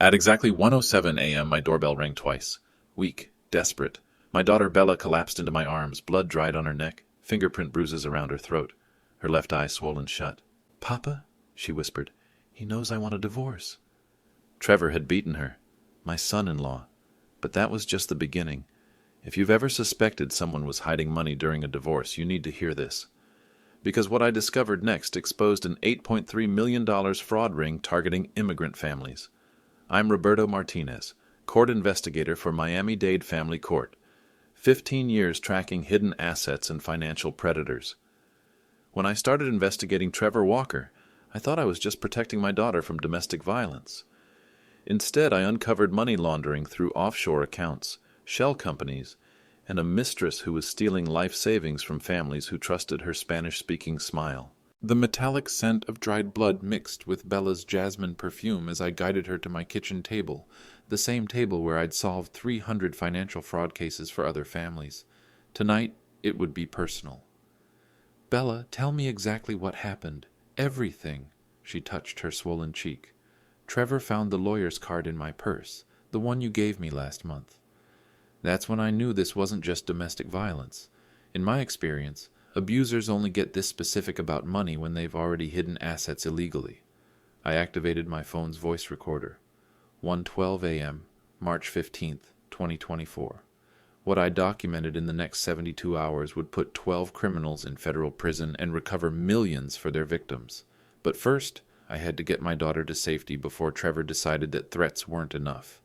At exactly 1:07 a.m., my doorbell rang twice. Weak, desperate, my daughter Bella collapsed into my arms, blood dried on her neck, fingerprint bruises around her throat, her left eye swollen shut. "Papa," she whispered, "he knows I want a divorce." Trevor had beaten her, my son-in-law. But that was just the beginning. If you've ever suspected someone was hiding money during a divorce, you need to hear this. Because what I discovered next exposed an $8.3 million fraud ring targeting immigrant families. I'm Roberto Martinez, court investigator for Miami-Dade Family Court. 15 years tracking hidden assets and financial predators. When I started investigating Trevor Walker, I thought I was just protecting my daughter from domestic violence. Instead, I uncovered money laundering through offshore accounts, shell companies, and a mistress who was stealing life savings from families who trusted her Spanish-speaking smile. The metallic scent of dried blood mixed with Bella's jasmine perfume as I guided her to my kitchen table, the same table where I'd solved 300 financial fraud cases for other families. Tonight, it would be personal. "Bella, tell me exactly what happened. Everything." She touched her swollen cheek. "Trevor found the lawyer's card in my purse, the one you gave me last month." That's when I knew this wasn't just domestic violence. In my experience, abusers only get this specific about money when they've already hidden assets illegally. I activated my phone's voice recorder. 1:12 a.m., March 15th, 2024. What I documented in the next 72 hours would put 12 criminals in federal prison and recover millions for their victims. But first, I had to get my daughter to safety before Trevor decided that threats weren't enough.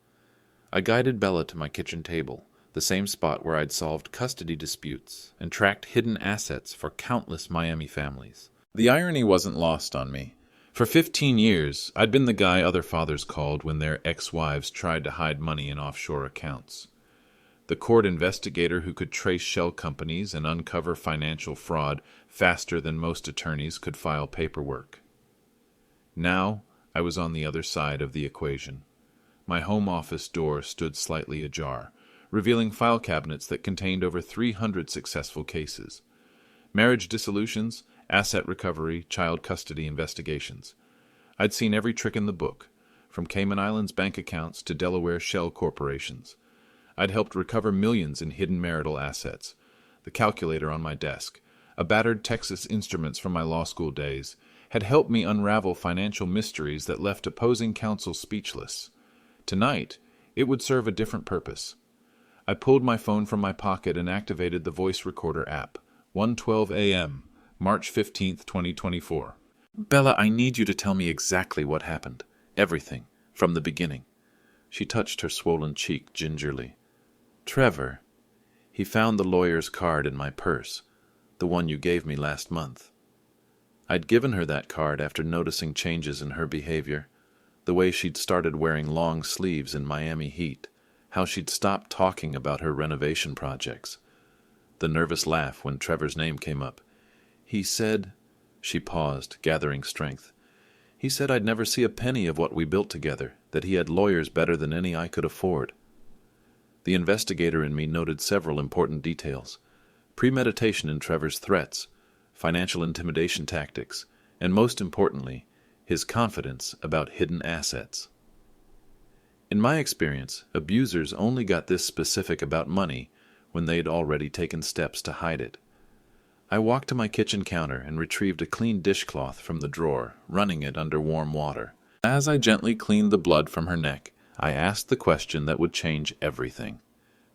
I guided Bella to my kitchen table, the same spot where I'd solved custody disputes and tracked hidden assets for countless Miami families. The irony wasn't lost on me. For 15 years, I'd been the guy other fathers called when their ex-wives tried to hide money in offshore accounts. The court investigator who could trace shell companies and uncover financial fraud faster than most attorneys could file paperwork. Now, I was on the other side of the equation. My home office door stood slightly ajar, revealing file cabinets that contained over 300 successful cases. Marriage dissolutions, asset recovery, child custody investigations. I'd seen every trick in the book, from Cayman Islands bank accounts to Delaware shell corporations. I'd helped recover millions in hidden marital assets, the calculator on my desk, a battered Texas Instruments from my law school days, had helped me unravel financial mysteries that left opposing counsel speechless. Tonight, it would serve a different purpose. I pulled my phone from my pocket and activated the voice recorder app. 1:12 a.m., March 15th, 2024. "Bella, I need you to tell me exactly what happened. Everything, from the beginning." She touched her swollen cheek gingerly. "Trevor, he found the lawyer's card in my purse, the one you gave me last month." I'd given her that card after noticing changes in her behavior. The way she'd started wearing long sleeves in Miami heat, how she'd stopped talking about her renovation projects. The nervous laugh when Trevor's name came up. "He said," she paused, gathering strength. "He said I'd never see a penny of what we built together, that he had lawyers better than any I could afford." The investigator in me noted several important details. Premeditation in Trevor's threats, financial intimidation tactics, and most importantly, his confidence about hidden assets. In my experience, abusers only got this specific about money when they'd already taken steps to hide it. I walked to my kitchen counter and retrieved a clean dishcloth from the drawer, running it under warm water. As I gently cleaned the blood from her neck, I asked the question that would change everything.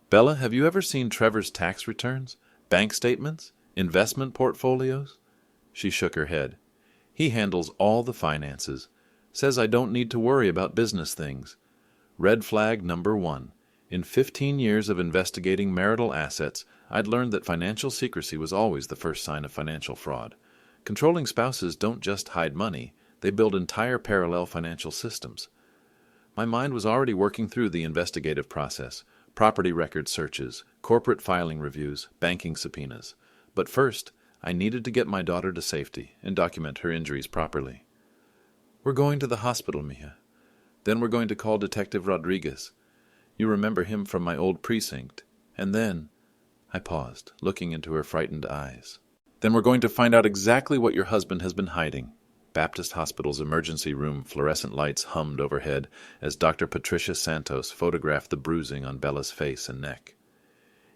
"Bella, have you ever seen Trevor's tax returns, bank statements, investment portfolios?" She shook her head. "He handles all the finances. Says I don't need to worry about business things." Red flag number 1. In 15 years of investigating marital assets, I'd learned that financial secrecy was always the first sign of financial fraud. Controlling spouses don't just hide money, they build entire parallel financial systems. My mind was already working through the investigative process, property record searches, corporate filing reviews, banking subpoenas. But first, I needed to get my daughter to safety and document her injuries properly. "We're going to the hospital, Mia. Then we're going to call Detective Rodriguez. You remember him from my old precinct. And then," I paused, looking into her frightened eyes, "then we're going to find out exactly what your husband has been hiding." Baptist Hospital's emergency room fluorescent lights hummed overhead as Dr. Patricia Santos photographed the bruising on Bella's face and neck.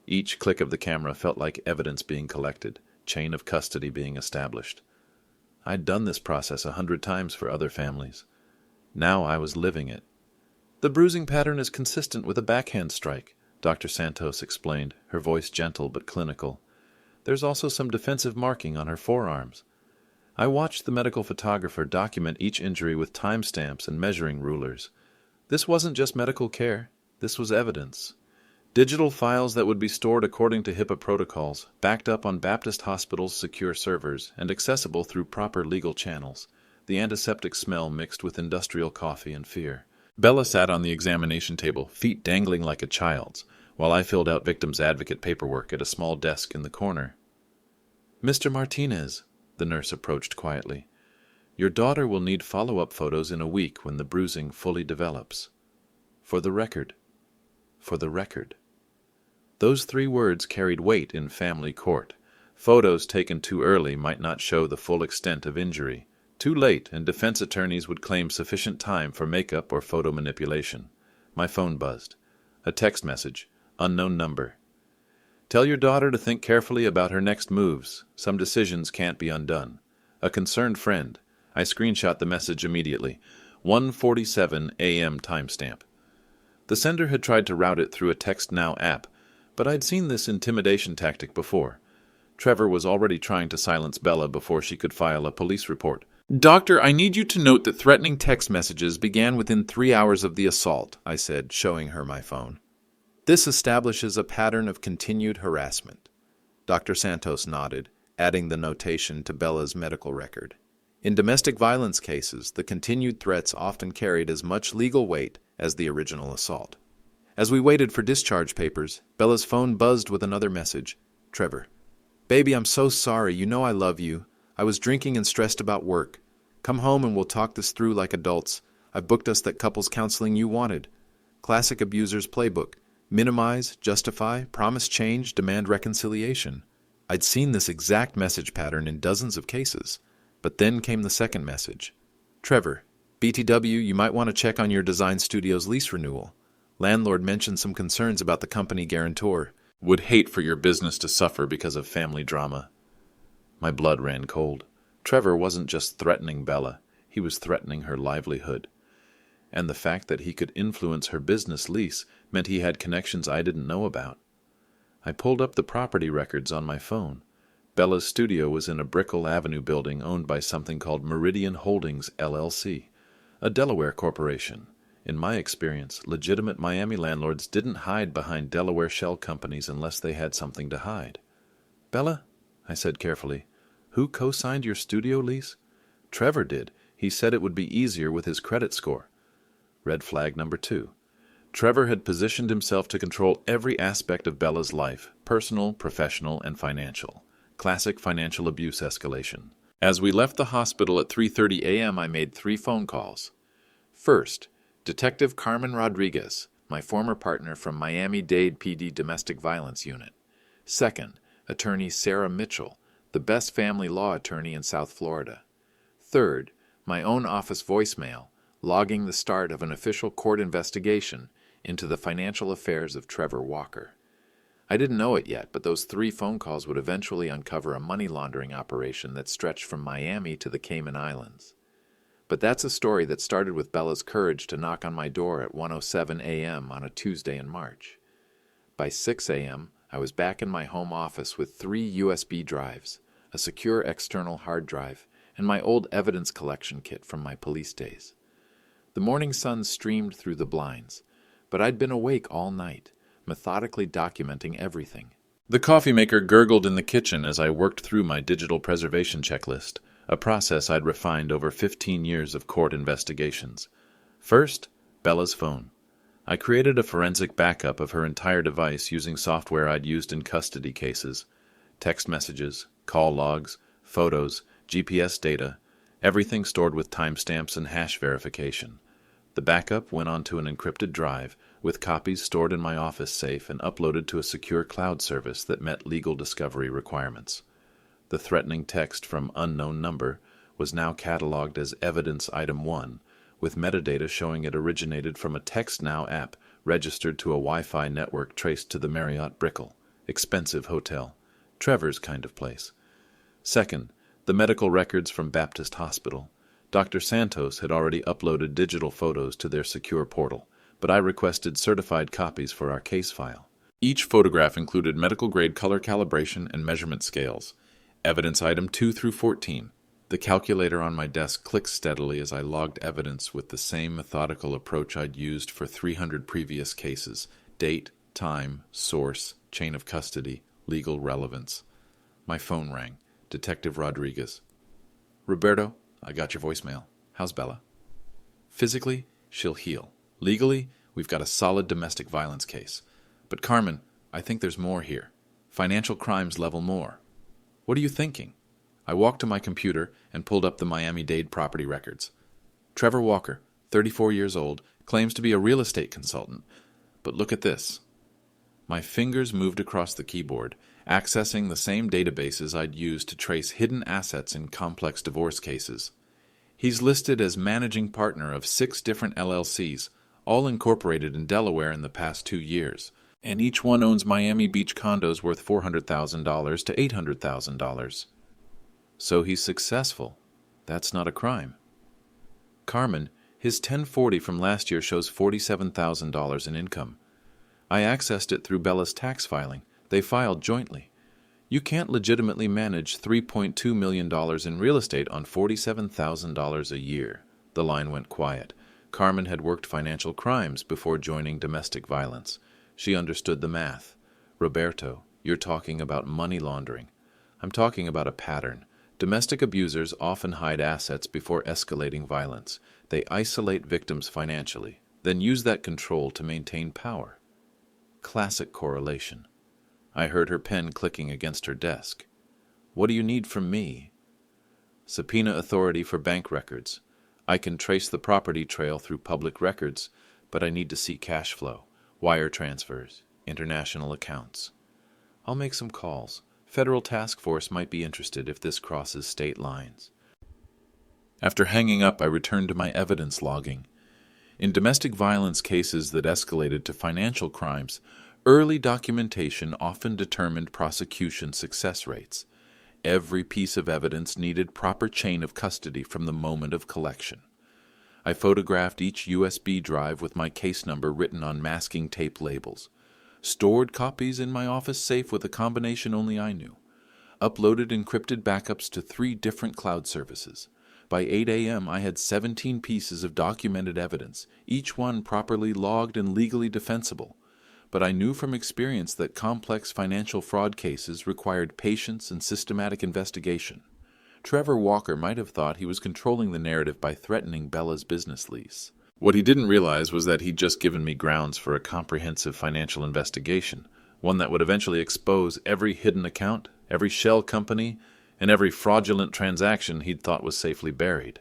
Each click of the camera felt like evidence being collected, chain of custody being established. I'd done this process 100 times for other families. Now I was living it. "The bruising pattern is consistent with a backhand strike," Dr. Santos explained, her voice gentle but clinical. "There's also some defensive marking on her forearms." I watched the medical photographer document each injury with timestamps and measuring rulers. This wasn't just medical care. This was evidence. Digital files that would be stored according to HIPAA protocols, backed up on Baptist Hospital's secure servers, and accessible through proper legal channels. The antiseptic smell mixed with industrial coffee and fear. Bella sat on the examination table, feet dangling like a child's, while I filled out victim's advocate paperwork at a small desk in the corner. "Mr. Martinez," the nurse approached quietly, "your daughter will need follow-up photos in a week when the bruising fully develops. For the record." For the record. Those 3 words carried weight in family court. Photos taken too early might not show the full extent of injury. Too late, and defense attorneys would claim sufficient time for makeup or photo manipulation. My phone buzzed. A text message. Unknown number. "Tell your daughter to think carefully about her next moves. Some decisions can't be undone. A concerned friend." I screenshot the message immediately. 1:47 a.m. timestamp. The sender had tried to route it through a Text Now app, but I'd seen this intimidation tactic before. Trevor was already trying to silence Bella before she could file a police report. "Doctor, I need you to note that threatening text messages began within 3 hours of the assault," I said, showing her my phone. "This establishes a pattern of continued harassment." Dr. Santos nodded, adding the notation to Bella's medical record. In domestic violence cases, the continued threats often carried as much legal weight as the original assault. As we waited for discharge papers, Bella's phone buzzed with another message. "Trevor. Baby, I'm so sorry. You know I love you. I was drinking and stressed about work. Come home and we'll talk this through like adults. I've booked us that couples counseling you wanted. Classic abuser's playbook. Minimize, justify, promise change, demand reconciliation." I'd seen this exact message pattern in dozens of cases. But then came the second message. "Trevor, BTW, you might want to check on your design studio's lease renewal. Landlord mentioned some concerns about the company guarantor. Would hate for your business to suffer because of family drama." My blood ran cold. Trevor wasn't just threatening Bella, he was threatening her livelihood. And the fact that he could influence her business lease meant he had connections I didn't know about. I pulled up the property records on my phone. Bella's studio was in a Brickell Avenue building owned by something called Meridian Holdings, LLC, a Delaware corporation. In my experience, legitimate Miami landlords didn't hide behind Delaware shell companies unless they had something to hide. "Bella," I said carefully, "who co-signed your studio lease?" "Trevor did. He said it would be easier with his credit score." Red flag number 2. Trevor had positioned himself to control every aspect of Bella's life, personal, professional, and financial. Classic financial abuse escalation. As we left the hospital at 3:30 a.m., I made 3 phone calls. First, Detective Carmen Rodriguez, my former partner from Miami-Dade PD Domestic Violence Unit. Second, Attorney Sarah Mitchell, the best family law attorney in South Florida. Third, my own office voicemail, logging the start of an official court investigation into the financial affairs of Trevor Walker. I didn't know it yet, but those 3 phone calls would eventually uncover a money laundering operation that stretched from Miami to the Cayman Islands. But that's a story that started with Bella's courage to knock on my door at 1:07 a.m. on a Tuesday in March. By 6 a.m., I was back in my home office with 3 USB drives, a secure external hard drive, and my old evidence collection kit from my police days. The morning sun streamed through the blinds, but I'd been awake all night, methodically documenting everything. The coffee maker gurgled in the kitchen as I worked through my digital preservation checklist, a process I'd refined over 15 years of court investigations. First, Bella's phone. I created a forensic backup of her entire device using software I'd used in custody cases. Text messages, call logs, photos, GPS data, everything stored with timestamps and hash verification. The backup went onto an encrypted drive, with copies stored in my office safe and uploaded to a secure cloud service that met legal discovery requirements. The threatening text from unknown number was now cataloged as Evidence Item 1, with metadata showing it originated from a TextNow app registered to a Wi-Fi network traced to the Marriott Brickell, expensive hotel, Trevor's kind of place. Second, the medical records from Baptist Hospital. Dr. Santos had already uploaded digital photos to their secure portal, but I requested certified copies for our case file. Each photograph included medical-grade color calibration and measurement scales. Evidence item 2 through 14. The calculator on my desk clicked steadily as I logged evidence with the same methodical approach I'd used for 300 previous cases: date, time, source, chain of custody, legal relevance. My phone rang. Detective Rodriguez. Roberto, I got your voicemail. How's Bella? Physically, she'll heal. Legally, we've got a solid domestic violence case. But Carmen, I think there's more here. Financial crimes level more. What are you thinking? I walked to my computer and pulled up the Miami-Dade property records. Trevor Walker, 34 years old, claims to be a real estate consultant. But look at this. My fingers moved across the keyboard, accessing the same databases I'd used to trace hidden assets in complex divorce cases. He's listed as managing partner of 6 different LLCs, all incorporated in Delaware in the past 2 years, and each one owns Miami Beach condos worth $400,000 to $800,000. So he's successful. That's not a crime. Carmen, his 1040 from last year shows $47,000 in income. I accessed it through Bella's tax filing. They filed jointly. You can't legitimately manage $3.2 million in real estate on $47,000 a year. The line went quiet. Carmen had worked financial crimes before joining domestic violence. She understood the math. Roberto, you're talking about money laundering. I'm talking about a pattern. Domestic abusers often hide assets before escalating violence. They isolate victims financially, then use that control to maintain power. Classic correlation. I heard her pen clicking against her desk. What do you need from me? Subpoena authority for bank records. I can trace the property trail through public records, but I need to see cash flow, wire transfers, international accounts. I'll make some calls. Federal task force might be interested if this crosses state lines. After hanging up, I returned to my evidence logging. In domestic violence cases that escalated to financial crimes, early documentation often determined prosecution success rates. Every piece of evidence needed proper chain of custody from the moment of collection. I photographed each USB drive with my case number written on masking tape labels. Stored copies in my office safe with a combination only I knew. Uploaded encrypted backups to 3 different cloud services. By 8 a.m., I had 17 pieces of documented evidence, each one properly logged and legally defensible. But I knew from experience that complex financial fraud cases required patience and systematic investigation. Trevor Walker might have thought he was controlling the narrative by threatening Bella's business lease. What he didn't realize was that he'd just given me grounds for a comprehensive financial investigation, one that would eventually expose every hidden account, every shell company, and every fraudulent transaction he'd thought was safely buried.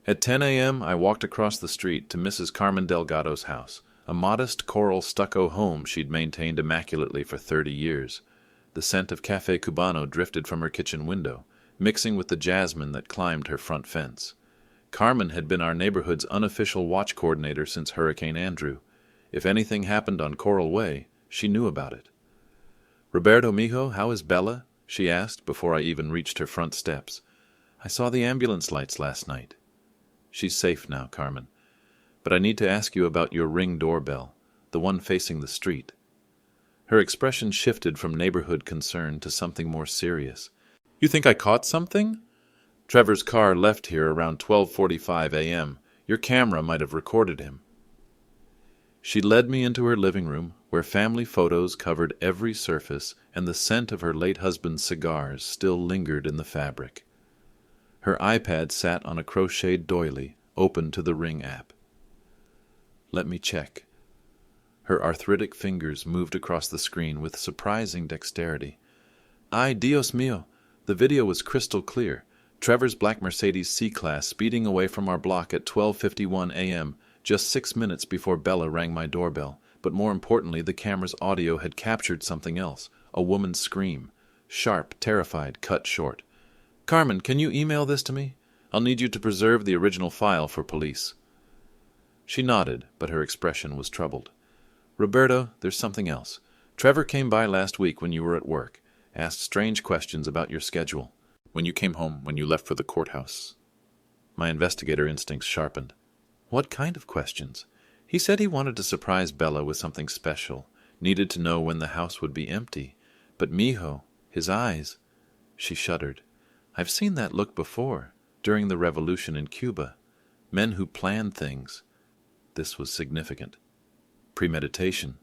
At 10 a.m., I walked across the street to Mrs. Carmen Delgado's house, a modest coral stucco home she'd maintained immaculately for 30 years. The scent of Café Cubano drifted from her kitchen window, mixing with the jasmine that climbed her front fence. Carmen had been our neighborhood's unofficial watch coordinator since Hurricane Andrew. If anything happened on Coral Way, she knew about it. "Roberto, mijo, how is Bella?" she asked before I even reached her front steps. "I saw the ambulance lights last night." "She's safe now, Carmen. But I need to ask you about your Ring doorbell, the one facing the street." Her expression shifted from neighborhood concern to something more serious. "You think I caught something?" "Trevor's car left here around 12:45 a.m. Your camera might have recorded him." She led me into her living room, where family photos covered every surface and the scent of her late husband's cigars still lingered in the fabric. Her iPad sat on a crocheted doily, open to the Ring app. "Let me check." Her arthritic fingers moved across the screen with surprising dexterity. "Ay, Dios mío!" The video was crystal clear. Trevor's black Mercedes C-Class speeding away from our block at 12:51 a.m., just 6 minutes before Bella rang my doorbell. But more importantly, the camera's audio had captured something else, a woman's scream. Sharp, terrified, cut short. "Carmen, can you email this to me?" I'll need you to preserve the original file for police." She nodded, but her expression was troubled. "Roberto, there's something else. Trevor came by last week when you were at work, asked strange questions about your schedule. When you came home, when you left for the courthouse." My investigator instincts sharpened. "What kind of questions?" "He said he wanted to surprise Bella with something special, needed to know when the house would be empty. But mijo, his eyes—" She shuddered. "I've seen that look before, during the revolution in Cuba. Men who planned things." This was significant. Premeditation.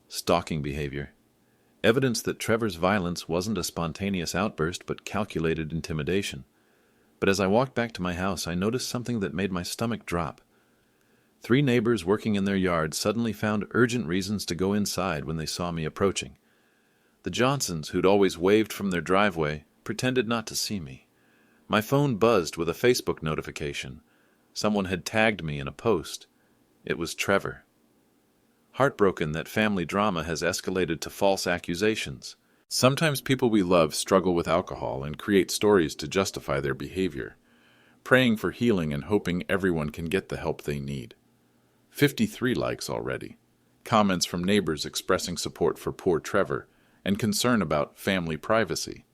Stalking behavior. Evidence that Trevor's violence wasn't a spontaneous outburst but calculated intimidation. But as I walked back to my house, I noticed something that made my stomach drop. 3 neighbors working in their yard suddenly found urgent reasons to go inside when they saw me approaching. The Johnsons, who'd always waved from their driveway, pretended not to see me. My phone buzzed with a Facebook notification. Someone had tagged me in a post. It was Trevor. Heartbroken that family drama has escalated to false accusations. Sometimes people we love struggle with alcohol and create stories to justify their behavior, praying for healing and hoping everyone can get the help they need. 53 likes already. Comments from neighbors expressing support for poor Trevor and concern about family privacy.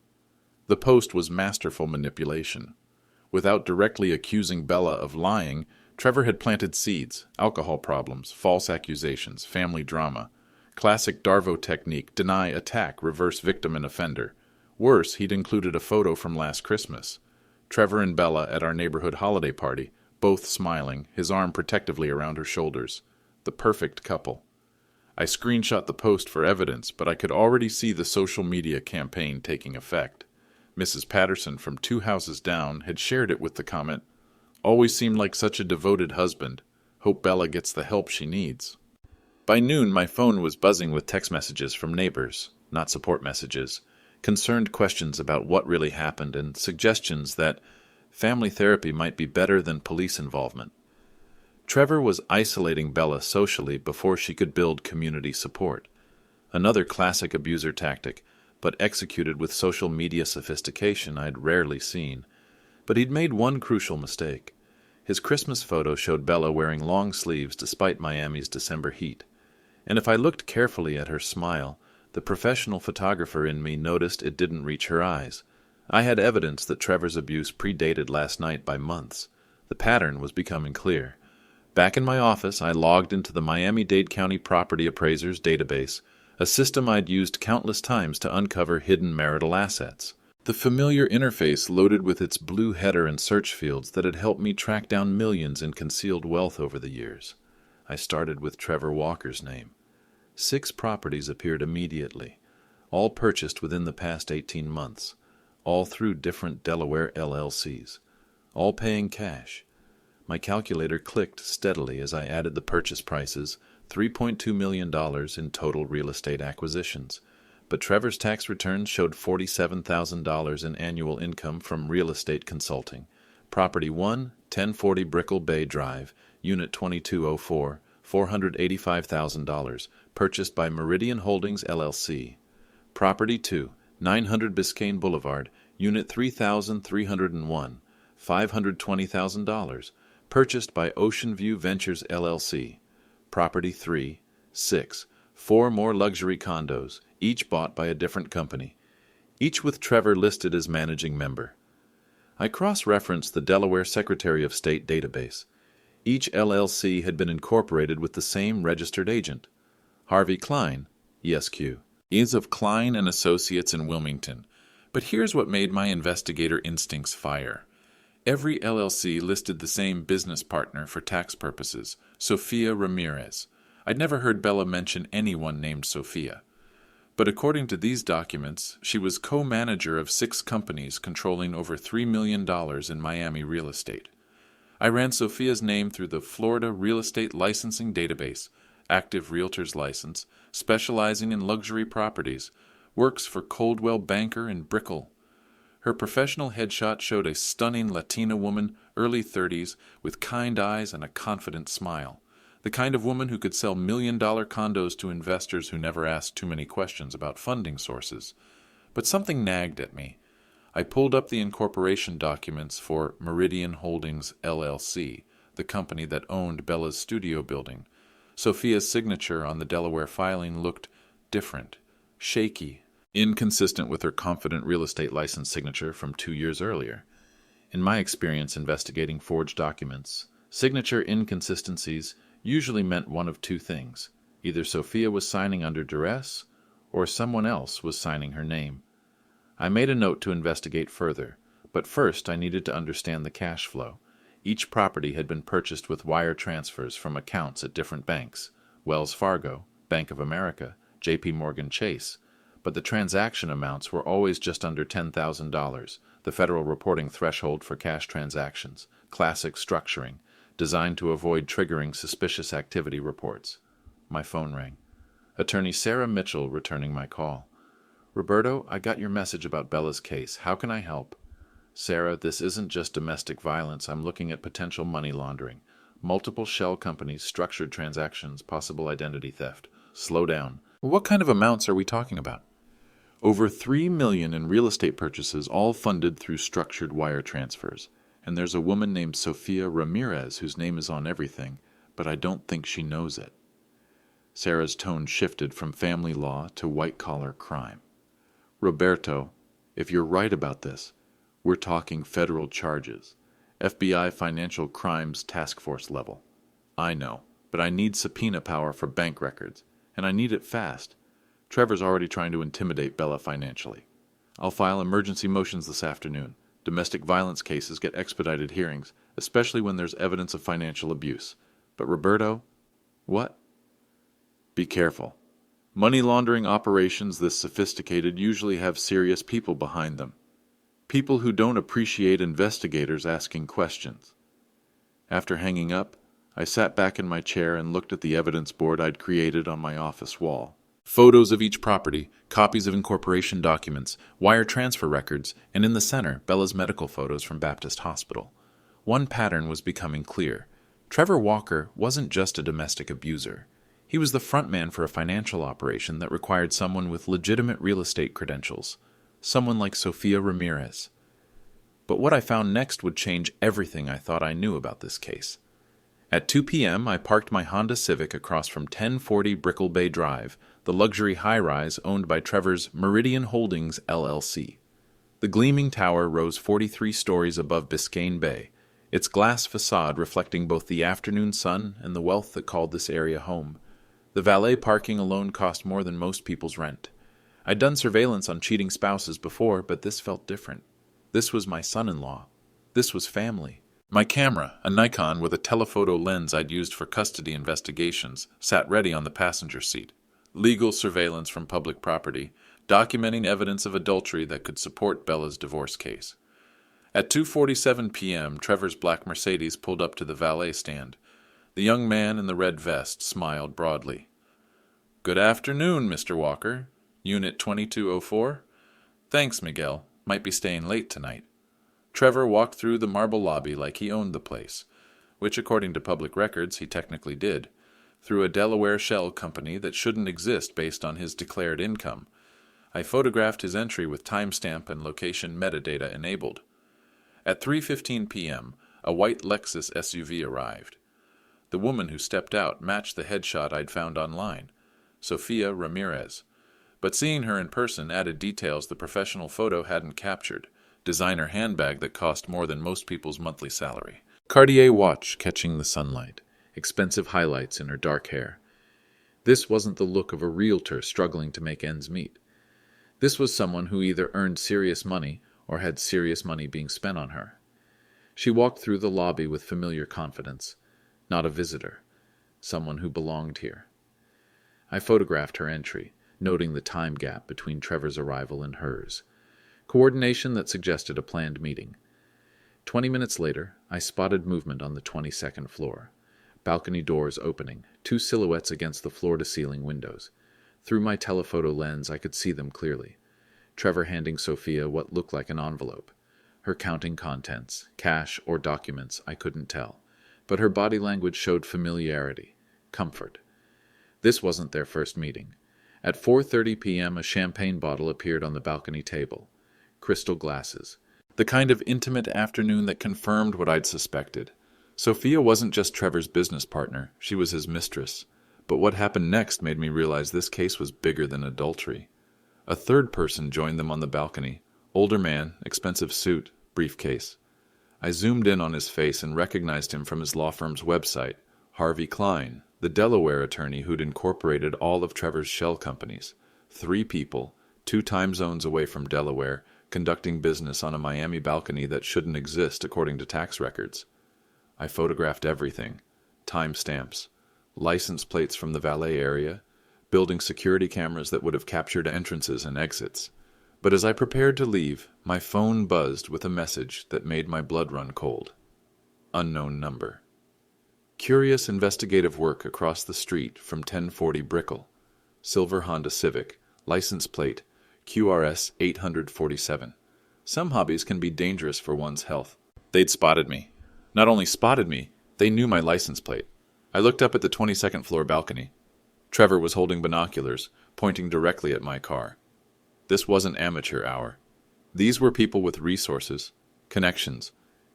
The post was masterful manipulation. Without directly accusing Bella of lying, Trevor had planted seeds: alcohol problems, false accusations, family drama. Classic Darvo technique: deny, attack, reverse victim and offender. Worse, he'd included a photo from last Christmas. Trevor and Bella at our neighborhood holiday party, both smiling, his arm protectively around her shoulders. The perfect couple. I screenshot the post for evidence, but I could already see the social media campaign taking effect. Mrs. Patterson from 2 houses down had shared it with the comment, "Always seemed like such a devoted husband. Hope Bella gets the help she needs." By noon, my phone was buzzing with text messages from neighbors, not support messages, concerned questions about what really happened and suggestions that family therapy might be better than police involvement. Trevor was isolating Bella socially before she could build community support. Another classic abuser tactic, but executed with social media sophistication I'd rarely seen. But he'd made one crucial mistake. His Christmas photo showed Bella wearing long sleeves despite Miami's December heat. And if I looked carefully at her smile, the professional photographer in me noticed it didn't reach her eyes. I had evidence that Trevor's abuse predated last night by months. The pattern was becoming clear. Back in my office, I logged into the Miami-Dade County Property Appraisers database, a system I'd used countless times to uncover hidden marital assets. The familiar interface loaded with its blue header and search fields that had helped me track down millions in concealed wealth over the years. I started with Trevor Walker's name. 6 properties appeared immediately, all purchased within the past 18 months, all through different Delaware LLCs, all paying cash. My calculator clicked steadily as I added the purchase prices, $3.2 million in total real estate acquisitions. But Trevor's tax returns showed $47,000 in annual income from real estate consulting. Property 1, 1040 Brickell Bay Drive, Unit 2204, $485,000, purchased by Meridian Holdings, LLC. Property 2, 900 Biscayne Boulevard, Unit 3301, $520,000, purchased by Ocean View Ventures, LLC. Property 3, 6, 4 more luxury condos, each bought by a different company, each with Trevor listed as managing member. I cross-referenced the Delaware Secretary of State database. Each LLC had been incorporated with the same registered agent. Harvey Klein, ESQ, is of Klein and Associates in Wilmington. But here's what made my investigator instincts fire. Every LLC listed the same business partner for tax purposes, Sofia Ramirez. I'd never heard Bella mention anyone named Sofia. But according to these documents, she was co-manager of 6 companies controlling over $3 million in Miami real estate. I ran Sofia's name through the Florida Real Estate Licensing Database, active realtor's license, specializing in luxury properties, works for Coldwell Banker and Brickell. Her professional headshot showed a stunning Latina woman, early 30s, with kind eyes and a confident smile. The kind of woman who could sell million-dollar condos to investors who never asked too many questions about funding sources. But something nagged at me. I pulled up the incorporation documents for Meridian Holdings, LLC, the company that owned Bella's studio building. Sofia's signature on the Delaware filing looked different, shaky, inconsistent with her confident real estate license signature from 2 years earlier. In my experience investigating forged documents, signature inconsistencies usually meant one of two things. Either Sofia was signing under duress, or someone else was signing her name. I made a note to investigate further, but first I needed to understand the cash flow. Each property had been purchased with wire transfers from accounts at different banks, Wells Fargo, Bank of America, J.P. Morgan Chase, but the transaction amounts were always just under $10,000, the federal reporting threshold for cash transactions, classic structuring, designed to avoid triggering suspicious activity reports. My phone rang. Attorney Sarah Mitchell returning my call. Roberto, I got your message about Bella's case. How can I help? Sarah, this isn't just domestic violence. I'm looking at potential money laundering. Multiple shell companies, structured transactions, possible identity theft. Slow down. What kind of amounts are we talking about? Over $3 million in real estate purchases, all funded through structured wire transfers. And there's a woman named Sofia Ramirez whose name is on everything, but I don't think she knows it. Sarah's tone shifted from family law to white-collar crime. Roberto, if you're right about this, we're talking federal charges. FBI Financial Crimes Task Force level. I know, but I need subpoena power for bank records, and I need it fast. Trevor's already trying to intimidate Bella financially. I'll file emergency motions this afternoon. Domestic violence cases get expedited hearings, especially when there's evidence of financial abuse. But Roberto, what? Be careful. Money laundering operations this sophisticated usually have serious people behind them. People who don't appreciate investigators asking questions. After hanging up, I sat back in my chair and looked at the evidence board I'd created on my office wall. Photos of each property, copies of incorporation documents, wire transfer records, and in the center, Bella's medical photos from Baptist Hospital. One pattern was becoming clear. Trevor Walker wasn't just a domestic abuser. He was the frontman for a financial operation that required someone with legitimate real estate credentials, someone like Sofia Ramirez. But what I found next would change everything I thought I knew about this case. At 2 p.m., I parked my Honda Civic across from 1040 Brickell Bay Drive, the luxury high-rise owned by Trevor's Meridian Holdings, LLC. The gleaming tower rose 43 stories above Biscayne Bay, its glass facade reflecting both the afternoon sun and the wealth that called this area home. The valet parking alone cost more than most people's rent. I'd done surveillance on cheating spouses before, but this felt different. This was my son-in-law. This was family. My camera, a Nikon with a telephoto lens I'd used for custody investigations, sat ready on the passenger seat. Legal surveillance from public property, documenting evidence of adultery that could support Bella's divorce case. At 2:47 p.m., Trevor's black Mercedes pulled up to the valet stand. The young man in the red vest smiled broadly. Good afternoon, Mr. Walker. Unit 2204? Thanks, Miguel. Might be staying late tonight. Trevor walked through the marble lobby like he owned the place, which according to public records he technically did, through a Delaware shell company that shouldn't exist based on his declared income. I photographed his entry with timestamp and location metadata enabled. At 3:15 p.m., a white Lexus SUV arrived. The woman who stepped out matched the headshot I'd found online, Sofia Ramirez. But seeing her in person added details the professional photo hadn't captured. Designer handbag that cost more than most people's monthly salary. Cartier watch catching the sunlight. Expensive highlights in her dark hair. This wasn't the look of a realtor struggling to make ends meet. This was someone who either earned serious money or had serious money being spent on her. She walked through the lobby with familiar confidence. Not a visitor. Someone who belonged here. I photographed her entry, noting the time gap between Trevor's arrival and hers. Coordination that suggested a planned meeting. 20 minutes later, I spotted movement on the 22nd floor. Balcony doors opening, two silhouettes against the floor-to-ceiling windows. Through my telephoto lens, I could see them clearly. Trevor handing Sofia what looked like an envelope. Her counting contents, cash or documents, I couldn't tell. But her body language showed familiarity, comfort. This wasn't their first meeting. At 4:30 p.m., a champagne bottle appeared on the balcony table. crystal glasses. The kind of intimate afternoon that confirmed what I'd suspected. Sofia wasn't just Trevor's business partner, she was his mistress. But what happened next made me realize this case was bigger than adultery. A third person joined them on the balcony. Older man, expensive suit, briefcase. I zoomed in on his face and recognized him from his law firm's website, Harvey Klein, the Delaware attorney who'd incorporated all of Trevor's shell companies. 3 people, 2 time zones away from Delaware, conducting business on a Miami balcony that shouldn't exist according to tax records. I photographed everything. Timestamps, license plates from the valet area, building security cameras that would have captured entrances and exits. But as I prepared to leave, my phone buzzed with a message that made my blood run cold. Unknown number. Curious investigative work across the street from 1040 Brickell. Silver Honda Civic, license plate QRS 847. Some hobbies can be dangerous for one's health. They'd spotted me. Not only spotted me, they knew my license plate. I looked up at the 22nd floor balcony. Trevor was holding binoculars, pointing directly at my car. This wasn't amateur hour. These were people with resources, connections,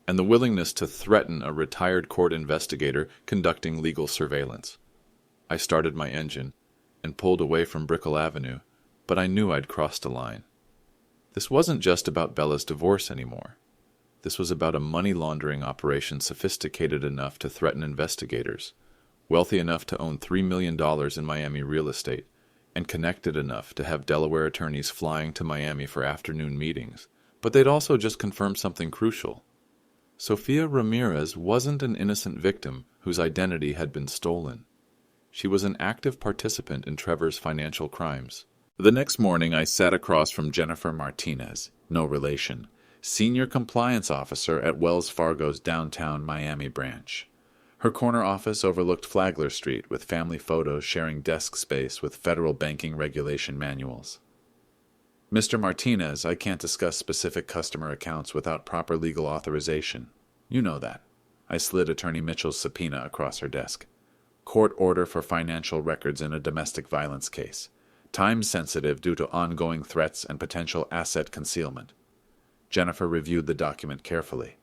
and the willingness to threaten a retired court investigator conducting legal surveillance. I started my engine and pulled away from Brickell Avenue, but I knew I'd crossed a line. This wasn't just about Bella's divorce anymore. This was about a money laundering operation sophisticated enough to threaten investigators, wealthy enough to own $3 million in Miami real estate, and connected enough to have Delaware attorneys flying to Miami for afternoon meetings. But they'd also just confirmed something crucial. Sofia Ramirez wasn't an innocent victim whose identity had been stolen. She was an active participant in Trevor's financial crimes. The next morning, I sat across from Jennifer Martinez, no relation, senior compliance officer at Wells Fargo's downtown Miami branch. Her corner office overlooked Flagler Street, with family photos sharing desk space with federal banking regulation manuals. Mr. Martinez, I can't discuss specific customer accounts without proper legal authorization. You know that. I slid Attorney Mitchell's subpoena across her desk. Court order for financial records in a domestic violence case. Time sensitive due to ongoing threats and potential asset concealment. Jennifer reviewed the document carefully.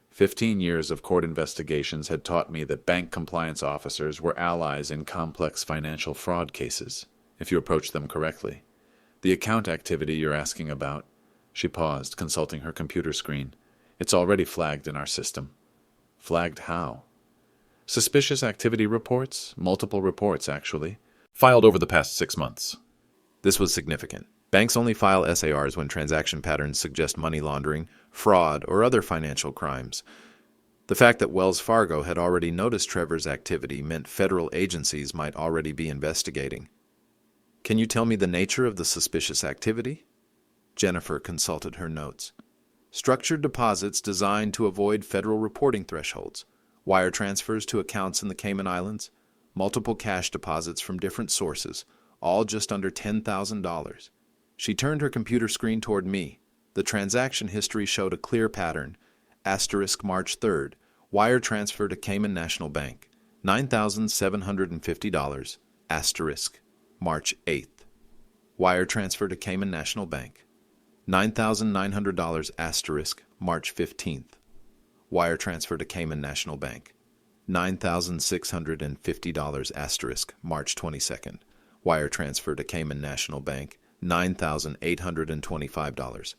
15 years of court investigations had taught me that bank compliance officers were allies in complex financial fraud cases, if you approach them correctly. The account activity you're asking about, she paused, consulting her computer screen. It's already flagged in our system. Flagged how? Suspicious activity reports, multiple reports actually, filed over the past 6 months. This was significant. Banks only file SARs when transaction patterns suggest money laundering, fraud, or other financial crimes. The fact that Wells Fargo had already noticed Trevor's activity meant federal agencies might already be investigating. Can you tell me the nature of the suspicious activity? Jennifer consulted her notes. Structured deposits designed to avoid federal reporting thresholds, wire transfers to accounts in the Cayman Islands, multiple cash deposits from different sources, all just under $10,000. She turned her computer screen toward me. The transaction history showed a clear pattern. Asterisk March 3rd, wire transfer to Cayman National Bank, $9,750. Asterisk March 8th, wire transfer to Cayman National Bank, $9,900. Asterisk March 15th, wire transfer to Cayman National Bank, $9,650. Asterisk March 22nd, wire transfer to Cayman National Bank, $9,825.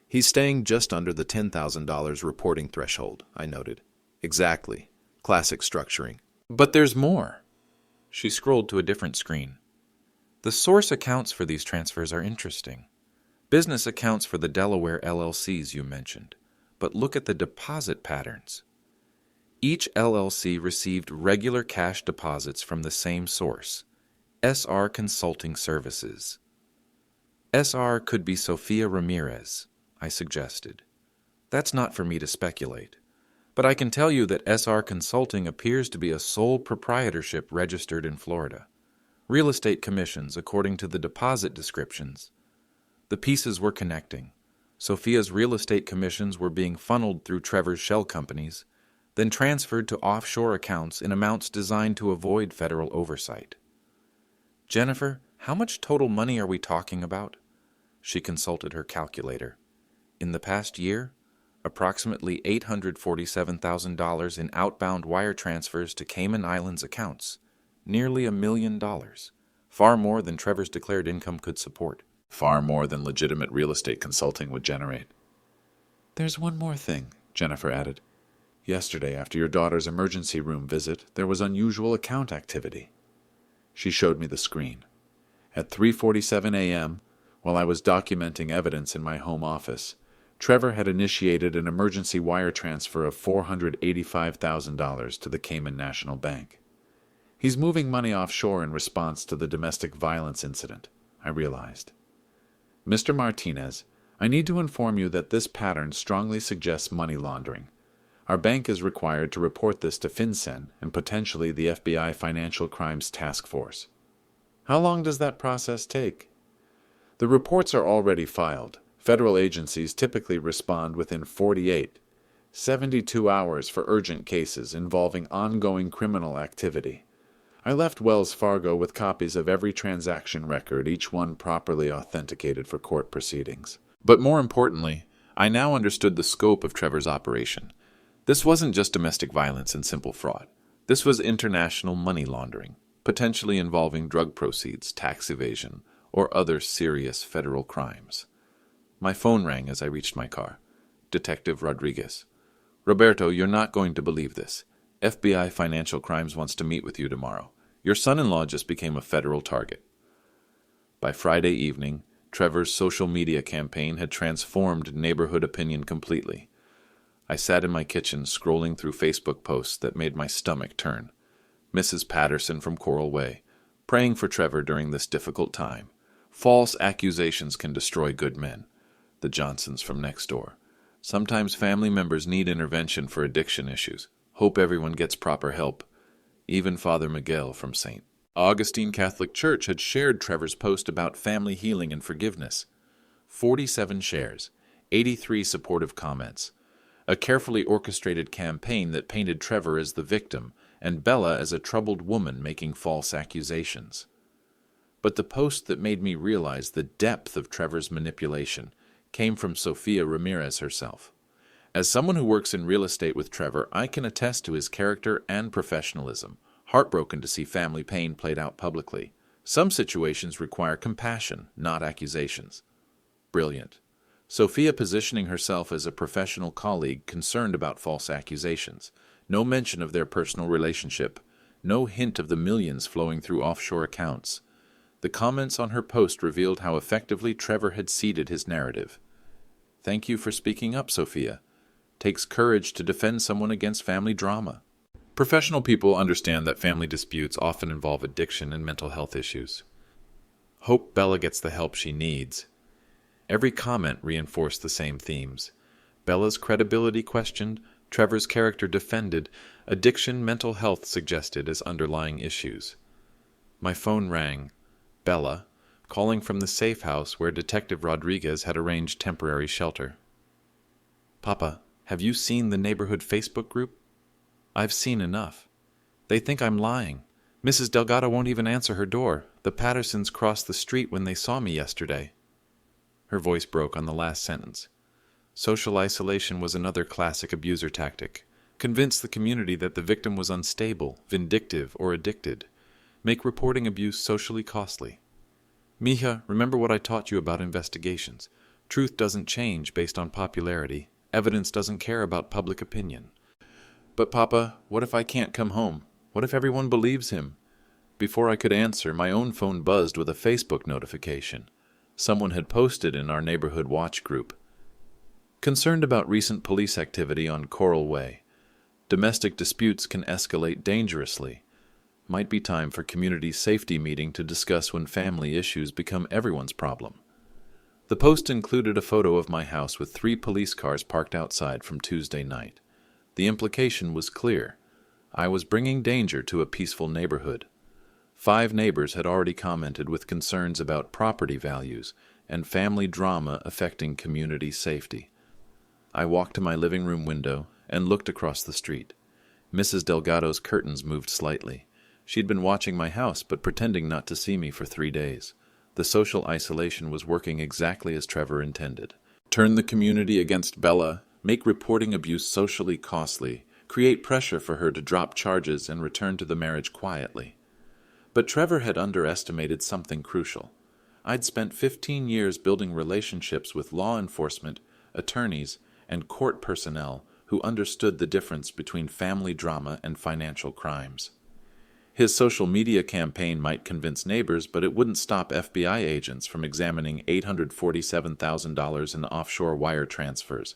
He's staying just under the $10,000 reporting threshold, I noted. Exactly. Classic structuring. But there's more. She scrolled to a different screen. The source accounts for these transfers are interesting. Business accounts for the Delaware LLCs you mentioned. But look at the deposit patterns. Each LLC received regular cash deposits from the same source, SR Consulting Services. SR could be Sofia Ramirez, I suggested. That's not for me to speculate, but I can tell you that SR Consulting appears to be a sole proprietorship registered in Florida. Real estate commissions, according to the deposit descriptions. The pieces were connecting. Sofia's real estate commissions were being funneled through Trevor's shell companies, then transferred to offshore accounts in amounts designed to avoid federal oversight. Jennifer, how much total money are we talking about? She consulted her calculator. In the past year, approximately $847,000 in outbound wire transfers to Cayman Islands accounts, nearly $1 million, far more than Trevor's declared income could support. Far more than legitimate real estate consulting would generate. There's one more thing, Jennifer added. Yesterday, after your daughter's emergency room visit, there was unusual account activity. She showed me the screen. At 3:47 a.m., while I was documenting evidence in my home office, Trevor had initiated an emergency wire transfer of $485,000 to the Cayman National Bank. He's moving money offshore in response to the domestic violence incident, I realized. Mr. Martinez, I need to inform you that this pattern strongly suggests money laundering. Our bank is required to report this to FinCEN and potentially the FBI Financial Crimes Task Force. How long does that process take? The reports are already filed. Federal agencies typically respond within 72 hours for urgent cases involving ongoing criminal activity. I left Wells Fargo with copies of every transaction record, each one properly authenticated for court proceedings. But more importantly, I now understood the scope of Trevor's operation. This wasn't just domestic violence and simple fraud. This was international money laundering, potentially involving drug proceeds, tax evasion, or other serious federal crimes. My phone rang as I reached my car. Detective Rodriguez. Roberto, you're not going to believe this. FBI Financial Crimes wants to meet with you tomorrow. Your son-in-law just became a federal target. By Friday evening, Trevor's social media campaign had transformed neighborhood opinion completely. I sat in my kitchen scrolling through Facebook posts that made my stomach turn. Mrs. Patterson from Coral Way, praying for Trevor during this difficult time. False accusations can destroy good men. The Johnsons from next door. Sometimes family members need intervention for addiction issues. Hope everyone gets proper help. Even Father Miguel from St. Augustine Catholic Church had shared Trevor's post about family healing and forgiveness. 47 shares, 83 supportive comments. A carefully orchestrated campaign that painted Trevor as the victim and Bella as a troubled woman making false accusations. But the post that made me realize the depth of Trevor's manipulation came from Sofia Ramirez herself. As someone who works in real estate with Trevor, I can attest to his character and professionalism, heartbroken to see family pain played out publicly. Some situations require compassion, not accusations. Brilliant. Sofia positioning herself as a professional colleague concerned about false accusations. No mention of their personal relationship. No hint of the millions flowing through offshore accounts. The comments on her post revealed how effectively Trevor had seeded his narrative. Thank you for speaking up, Sofia. Takes courage to defend someone against family drama. Professional people understand that family disputes often involve addiction and mental health issues. Hope Bella gets the help she needs. Every comment reinforced the same themes. Bella's credibility questioned, Trevor's character defended, addiction, mental health suggested as underlying issues. My phone rang. Bella, calling from the safe house where Detective Rodriguez had arranged temporary shelter. Papa, have you seen the neighborhood Facebook group? I've seen enough. They think I'm lying. Mrs. Delgado won't even answer her door. The Pattersons crossed the street when they saw me yesterday. Her voice broke on the last sentence. Social isolation was another classic abuser tactic. Convince the community that the victim was unstable, vindictive, or addicted. Make reporting abuse socially costly. Mija, remember what I taught you about investigations. Truth doesn't change based on popularity. Evidence doesn't care about public opinion. But Papa, what if I can't come home? What if everyone believes him? Before I could answer, my own phone buzzed with a Facebook notification. Someone had posted in our neighborhood watch group. Concerned about recent police activity on Coral Way. Domestic disputes can escalate dangerously. Might be time for community safety meeting to discuss when family issues become everyone's problem. The post included a photo of my house with 3 police cars parked outside from Tuesday night. The implication was clear. I was bringing danger to a peaceful neighborhood. 5 neighbors had already commented with concerns about property values and family drama affecting community safety. I walked to my living room window and looked across the street. Mrs. Delgado's curtains moved slightly. She'd been watching my house but pretending not to see me for 3 days. The social isolation was working exactly as Trevor intended. Turn the community against Bella, make reporting abuse socially costly, create pressure for her to drop charges and return to the marriage quietly. But Trevor had underestimated something crucial. I'd spent 15 years building relationships with law enforcement, attorneys, and court personnel who understood the difference between family drama and financial crimes. His social media campaign might convince neighbors, but it wouldn't stop FBI agents from examining $847,000 in offshore wire transfers.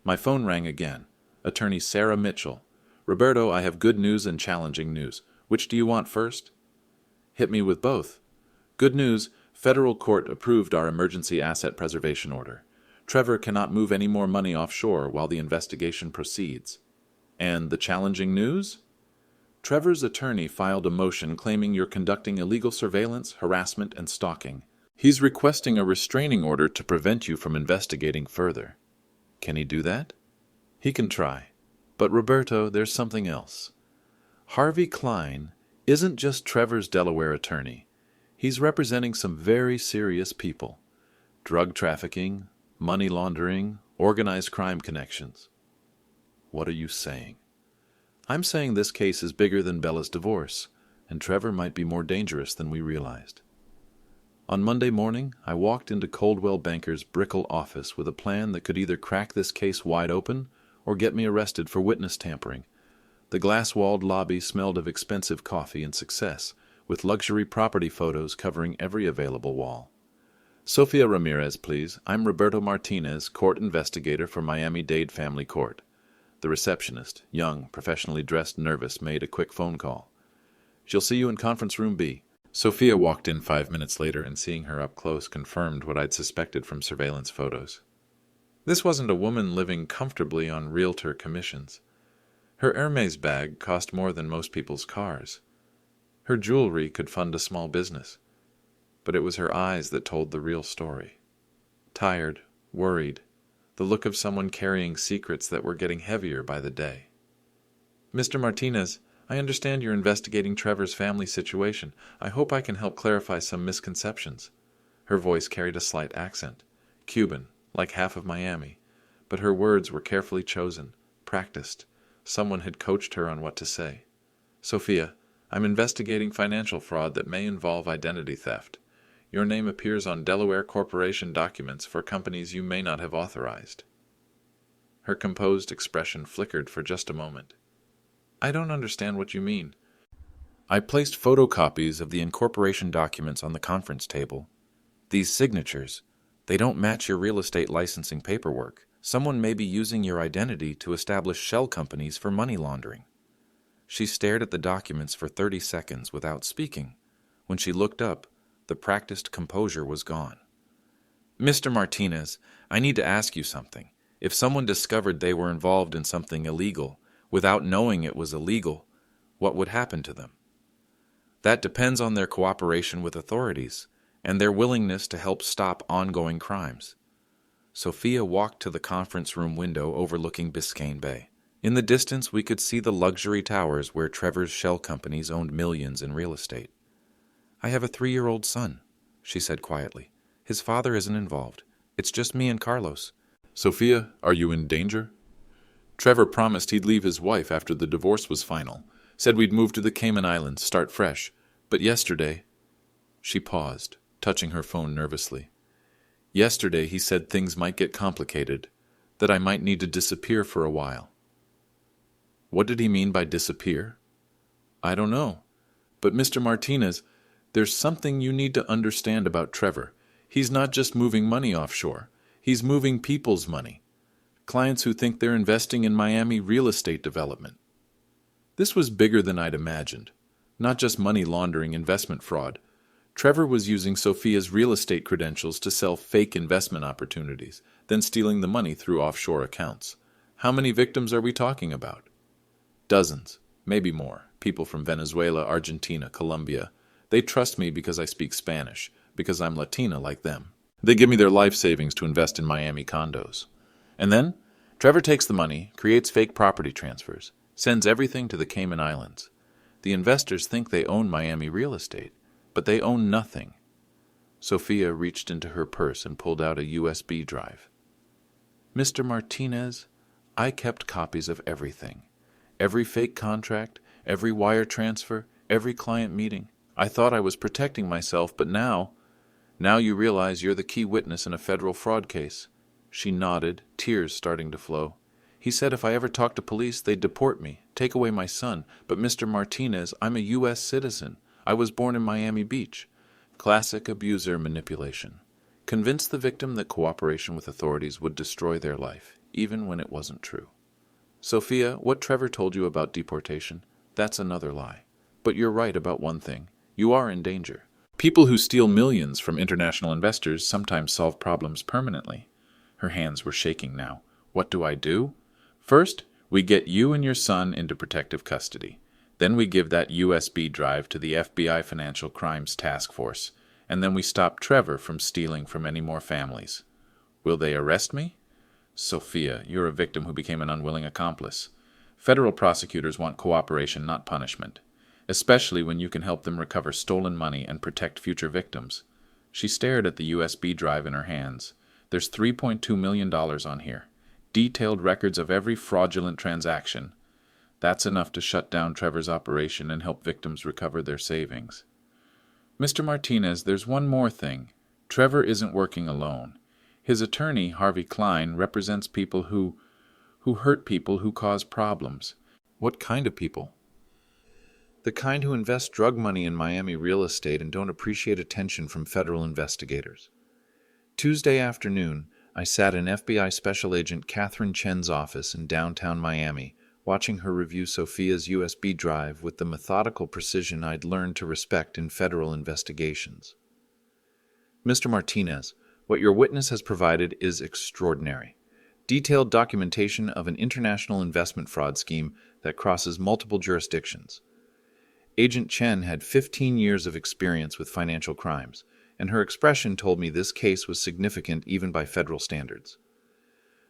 My phone rang again. Attorney Sarah Mitchell. Roberto, I have good news and challenging news. Which do you want first? Hit me with both. Good news, federal court approved our emergency asset preservation order. Trevor cannot move any more money offshore while the investigation proceeds. And the challenging news? Trevor's attorney filed a motion claiming you're conducting illegal surveillance, harassment, and stalking. He's requesting a restraining order to prevent you from investigating further. Can he do that? He can try. But Roberto, there's something else. Harvey Klein isn't just Trevor's Delaware attorney. He's representing some very serious people. Drug trafficking, money laundering, organized crime connections. What are you saying? I'm saying this case is bigger than Bella's divorce, and Trevor might be more dangerous than we realized. On Monday morning, I walked into Coldwell Banker's Brickell office with a plan that could either crack this case wide open or get me arrested for witness tampering. The glass-walled lobby smelled of expensive coffee and success, with luxury property photos covering every available wall. Sofia Ramirez, please. I'm Roberto Martinez, court investigator for Miami-Dade Family Court. The receptionist, young, professionally dressed, nervous, made a quick phone call. She'll see you in conference room B. Sofia walked in 5 minutes later, and seeing her up close confirmed what I'd suspected from surveillance photos. This wasn't a woman living comfortably on realtor commissions. Her Hermes bag cost more than most people's cars. Her jewelry could fund a small business. But it was her eyes that told the real story. Tired, worried, the look of someone carrying secrets that were getting heavier by the day. Mr. Martinez, I understand you're investigating Trevor's family situation. I hope I can help clarify some misconceptions. Her voice carried a slight accent, Cuban, like half of Miami, but her words were carefully chosen, practiced. Someone had coached her on what to say. Sofia, I'm investigating financial fraud that may involve identity theft. Your name appears on Delaware corporation documents for companies you may not have authorized. Her composed expression flickered for just a moment. I don't understand what you mean. I placed photocopies of the incorporation documents on the conference table. These signatures, they don't match your real estate licensing paperwork. Someone may be using your identity to establish shell companies for money laundering. She stared at the documents for 30 seconds without speaking. When she looked up, the practiced composure was gone. Mr. Martinez, I need to ask you something. If someone discovered they were involved in something illegal, without knowing it was illegal, what would happen to them? That depends on their cooperation with authorities and their willingness to help stop ongoing crimes. Sofia walked to the conference room window overlooking Biscayne Bay. In the distance, we could see the luxury towers where Trevor's shell companies owned millions in real estate. I have a 3-year-old son, she said quietly. His father isn't involved. It's just me and Carlos. Sofia, are you in danger? Trevor promised he'd leave his wife after the divorce was final, said we'd move to the Cayman Islands, start fresh. But yesterday... She paused, touching her phone nervously. Yesterday he said things might get complicated, that I might need to disappear for a while. What did he mean by disappear? I don't know. But Mr. Martinez, there's something you need to understand about Trevor. He's not just moving money offshore. He's moving people's money. Clients who think they're investing in Miami real estate development. This was bigger than I'd imagined. Not just money laundering, investment fraud. Trevor was using Sofia's real estate credentials to sell fake investment opportunities, then stealing the money through offshore accounts. How many victims are we talking about? Dozens, maybe more. People from Venezuela, Argentina, Colombia. They trust me because I speak Spanish, because I'm Latina like them. They give me their life savings to invest in Miami condos. And then, Trevor takes the money, creates fake property transfers, sends everything to the Cayman Islands. The investors think they own Miami real estate, but they own nothing. Sofia reached into her purse and pulled out a USB drive. Mr. Martinez, I kept copies of everything. Every fake contract, every wire transfer, every client meeting. I thought I was protecting myself, but now you realize you're the key witness in a federal fraud case." She nodded, tears starting to flow. "He said if I ever talked to police, they'd deport me, take away my son. But Mr. Martinez, I'm a U.S. citizen. I was born in Miami Beach." Classic abuser manipulation. Convince the victim that cooperation with authorities would destroy their life, even when it wasn't true. "Sofia, what Trevor told you about deportation, that's another lie. But you're right about one thing. You are in danger. People who steal millions from international investors sometimes solve problems permanently." Her hands were shaking now. "What do I do? First, we get you and your son into protective custody. Then we give that USB drive to the FBI Financial Crimes Task Force. And then we stop Trevor from stealing from any more families. Will they arrest me?" "Sofia, you're a victim who became an unwilling accomplice. Federal prosecutors want cooperation, not punishment, especially when you can help them recover stolen money and protect future victims." She stared at the USB drive in her hands. "There's $3.2 million on here. Detailed records of every fraudulent transaction. That's enough to shut down Trevor's operation and help victims recover their savings." "Mr. Martinez, there's one more thing. Trevor isn't working alone. His attorney, Harvey Klein, represents people who hurt people who cause problems." "What kind of people?" "The kind who invest drug money in Miami real estate and don't appreciate attention from federal investigators." Tuesday afternoon, I sat in FBI Special Agent Catherine Chen's office in downtown Miami, watching her review Sofia's USB drive with the methodical precision I'd learned to respect in federal investigations. "Mr. Martinez, what your witness has provided is extraordinary. Detailed documentation of an international investment fraud scheme that crosses multiple jurisdictions." Agent Chen had 15 years of experience with financial crimes, and her expression told me this case was significant even by federal standards.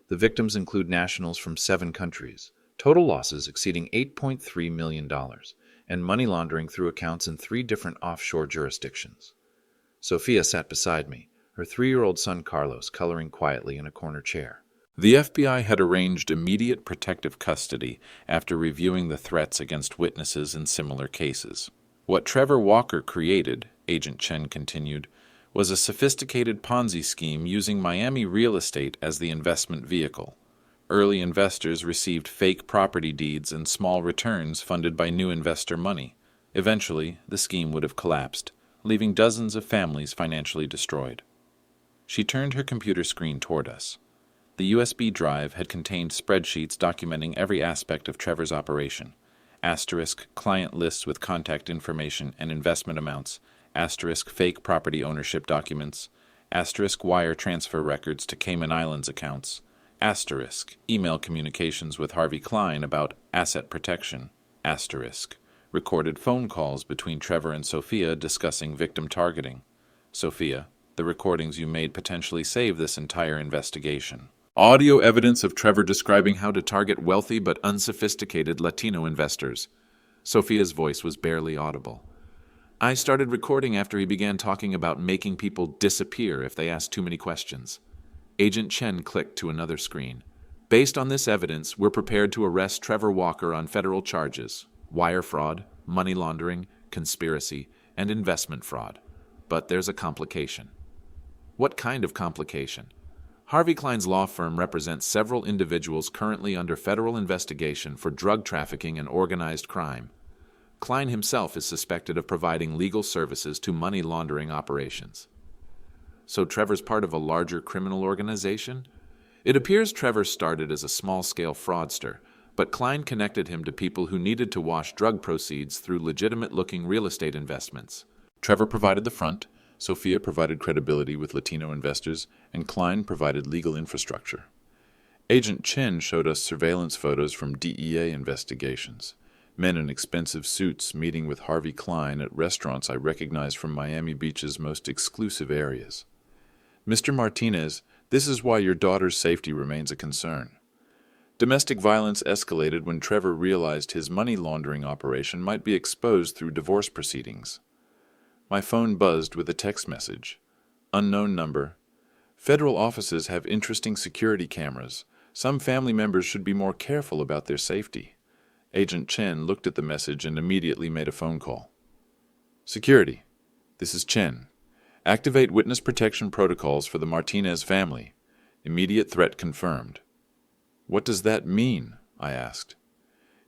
The victims include nationals from 7 countries, total losses exceeding $8.3 million, and money laundering through accounts in 3 different offshore jurisdictions. Sofia sat beside me, her 3-year-old son Carlos coloring quietly in a corner chair. The FBI had arranged immediate protective custody after reviewing the threats against witnesses in similar cases. "What Trevor Walker created," Agent Chen continued, "was a sophisticated Ponzi scheme using Miami real estate as the investment vehicle. Early investors received fake property deeds and small returns funded by new investor money. Eventually, the scheme would have collapsed, leaving dozens of families financially destroyed." She turned her computer screen toward us. The USB drive had contained spreadsheets documenting every aspect of Trevor's operation. Asterisk client lists with contact information and investment amounts, asterisk fake property ownership documents, asterisk wire transfer records to Cayman Islands accounts, asterisk email communications with Harvey Klein about asset protection, asterisk recorded phone calls between Trevor and Sofia discussing victim targeting. "Sofia, the recordings you made potentially save this entire investigation." Audio evidence of Trevor describing how to target wealthy but unsophisticated Latino investors. Sofia's voice was barely audible. "I started recording after he began talking about making people disappear if they asked too many questions." Agent Chen clicked to another screen. "Based on this evidence, we're prepared to arrest Trevor Walker on federal charges: wire fraud, money laundering, conspiracy, and investment fraud. But there's a complication." "What kind of complication?" "Harvey Klein's law firm represents several individuals currently under federal investigation for drug trafficking and organized crime. Klein himself is suspected of providing legal services to money laundering operations." "So Trevor's part of a larger criminal organization?" "It appears Trevor started as a small-scale fraudster, but Klein connected him to people who needed to wash drug proceeds through legitimate-looking real estate investments. Trevor provided the front, Sofia provided credibility with Latino investors, and Klein provided legal infrastructure." Agent Chen showed us surveillance photos from DEA investigations. Men in expensive suits meeting with Harvey Klein at restaurants I recognized from Miami Beach's most exclusive areas. "Mr. Martinez, this is why your daughter's safety remains a concern. Domestic violence escalated when Trevor realized his money laundering operation might be exposed through divorce proceedings." My phone buzzed with a text message. "Unknown number. Federal offices have interesting security cameras. Some family members should be more careful about their safety. Agent Chen looked at the message and immediately made a phone call. Security. This is Chen. Activate witness protection protocols for the Martinez family. Immediate threat confirmed. What does that mean? I asked.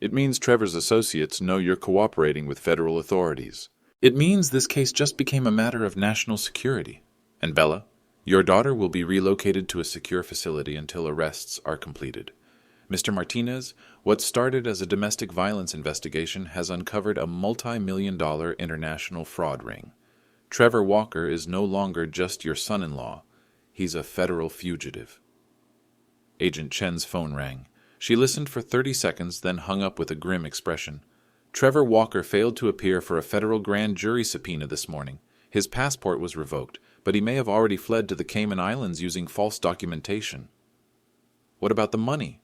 It means Trevor's associates know you're cooperating with federal authorities. It means this case just became a matter of national security. And Bella, your daughter will be relocated to a secure facility until arrests are completed. Mr. Martinez, what started as a domestic violence investigation has uncovered a multi-million-dollar international fraud ring. Trevor Walker is no longer just your son-in-law. He's a federal fugitive. Agent Chen's phone rang. She listened for 30 seconds, then hung up with a grim expression. Trevor Walker failed to appear for a federal grand jury subpoena this morning. His passport was revoked, but he may have already fled to the Cayman Islands using false documentation. What about the money?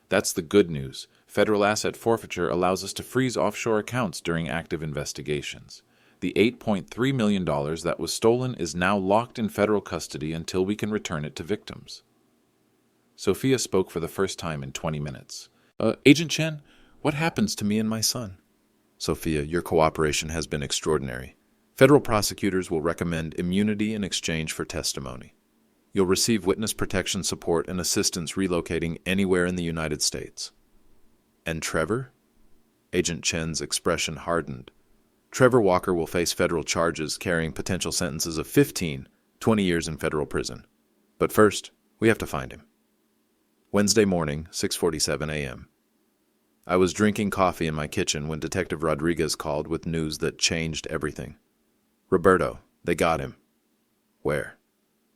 That's the good news. Federal asset forfeiture allows us to freeze offshore accounts during active investigations. The $8.3 million that was stolen is now locked in federal custody until we can return it to victims. Sofia spoke for the first time in 20 minutes. Agent Chen, what happens to me and my son? Sofia, your cooperation has been extraordinary. Federal prosecutors will recommend immunity in exchange for testimony. You'll receive witness protection support and assistance relocating anywhere in the United States. And Trevor? Agent Chen's expression hardened. Trevor Walker will face federal charges carrying potential sentences of 15, 20 years in federal prison. But first, we have to find him. Wednesday morning, 6:47 a.m. I was drinking coffee in my kitchen when Detective Rodriguez called with news that changed everything. Roberto, they got him. Where?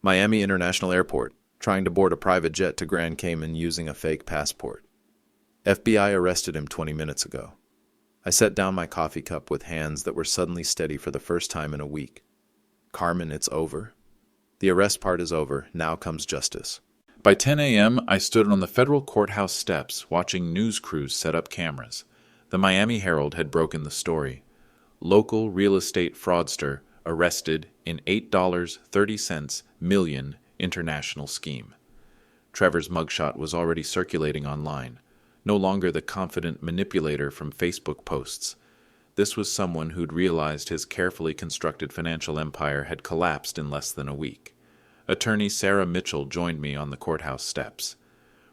Miami International Airport, trying to board a private jet to Grand Cayman using a fake passport. FBI arrested him 20 minutes ago. I set down my coffee cup with hands that were suddenly steady for the first time in a week. Carmen, it's over. The arrest part is over. Now comes justice. By 10 a.m., I stood on the federal courthouse steps watching news crews set up cameras. The Miami Herald had broken the story. Local real estate fraudster arrested in $8.30 million international scheme. Trevor's mugshot was already circulating online, no longer the confident manipulator from Facebook posts. This was someone who'd realized his carefully constructed financial empire had collapsed in less than a week. Attorney Sarah Mitchell joined me on the courthouse steps.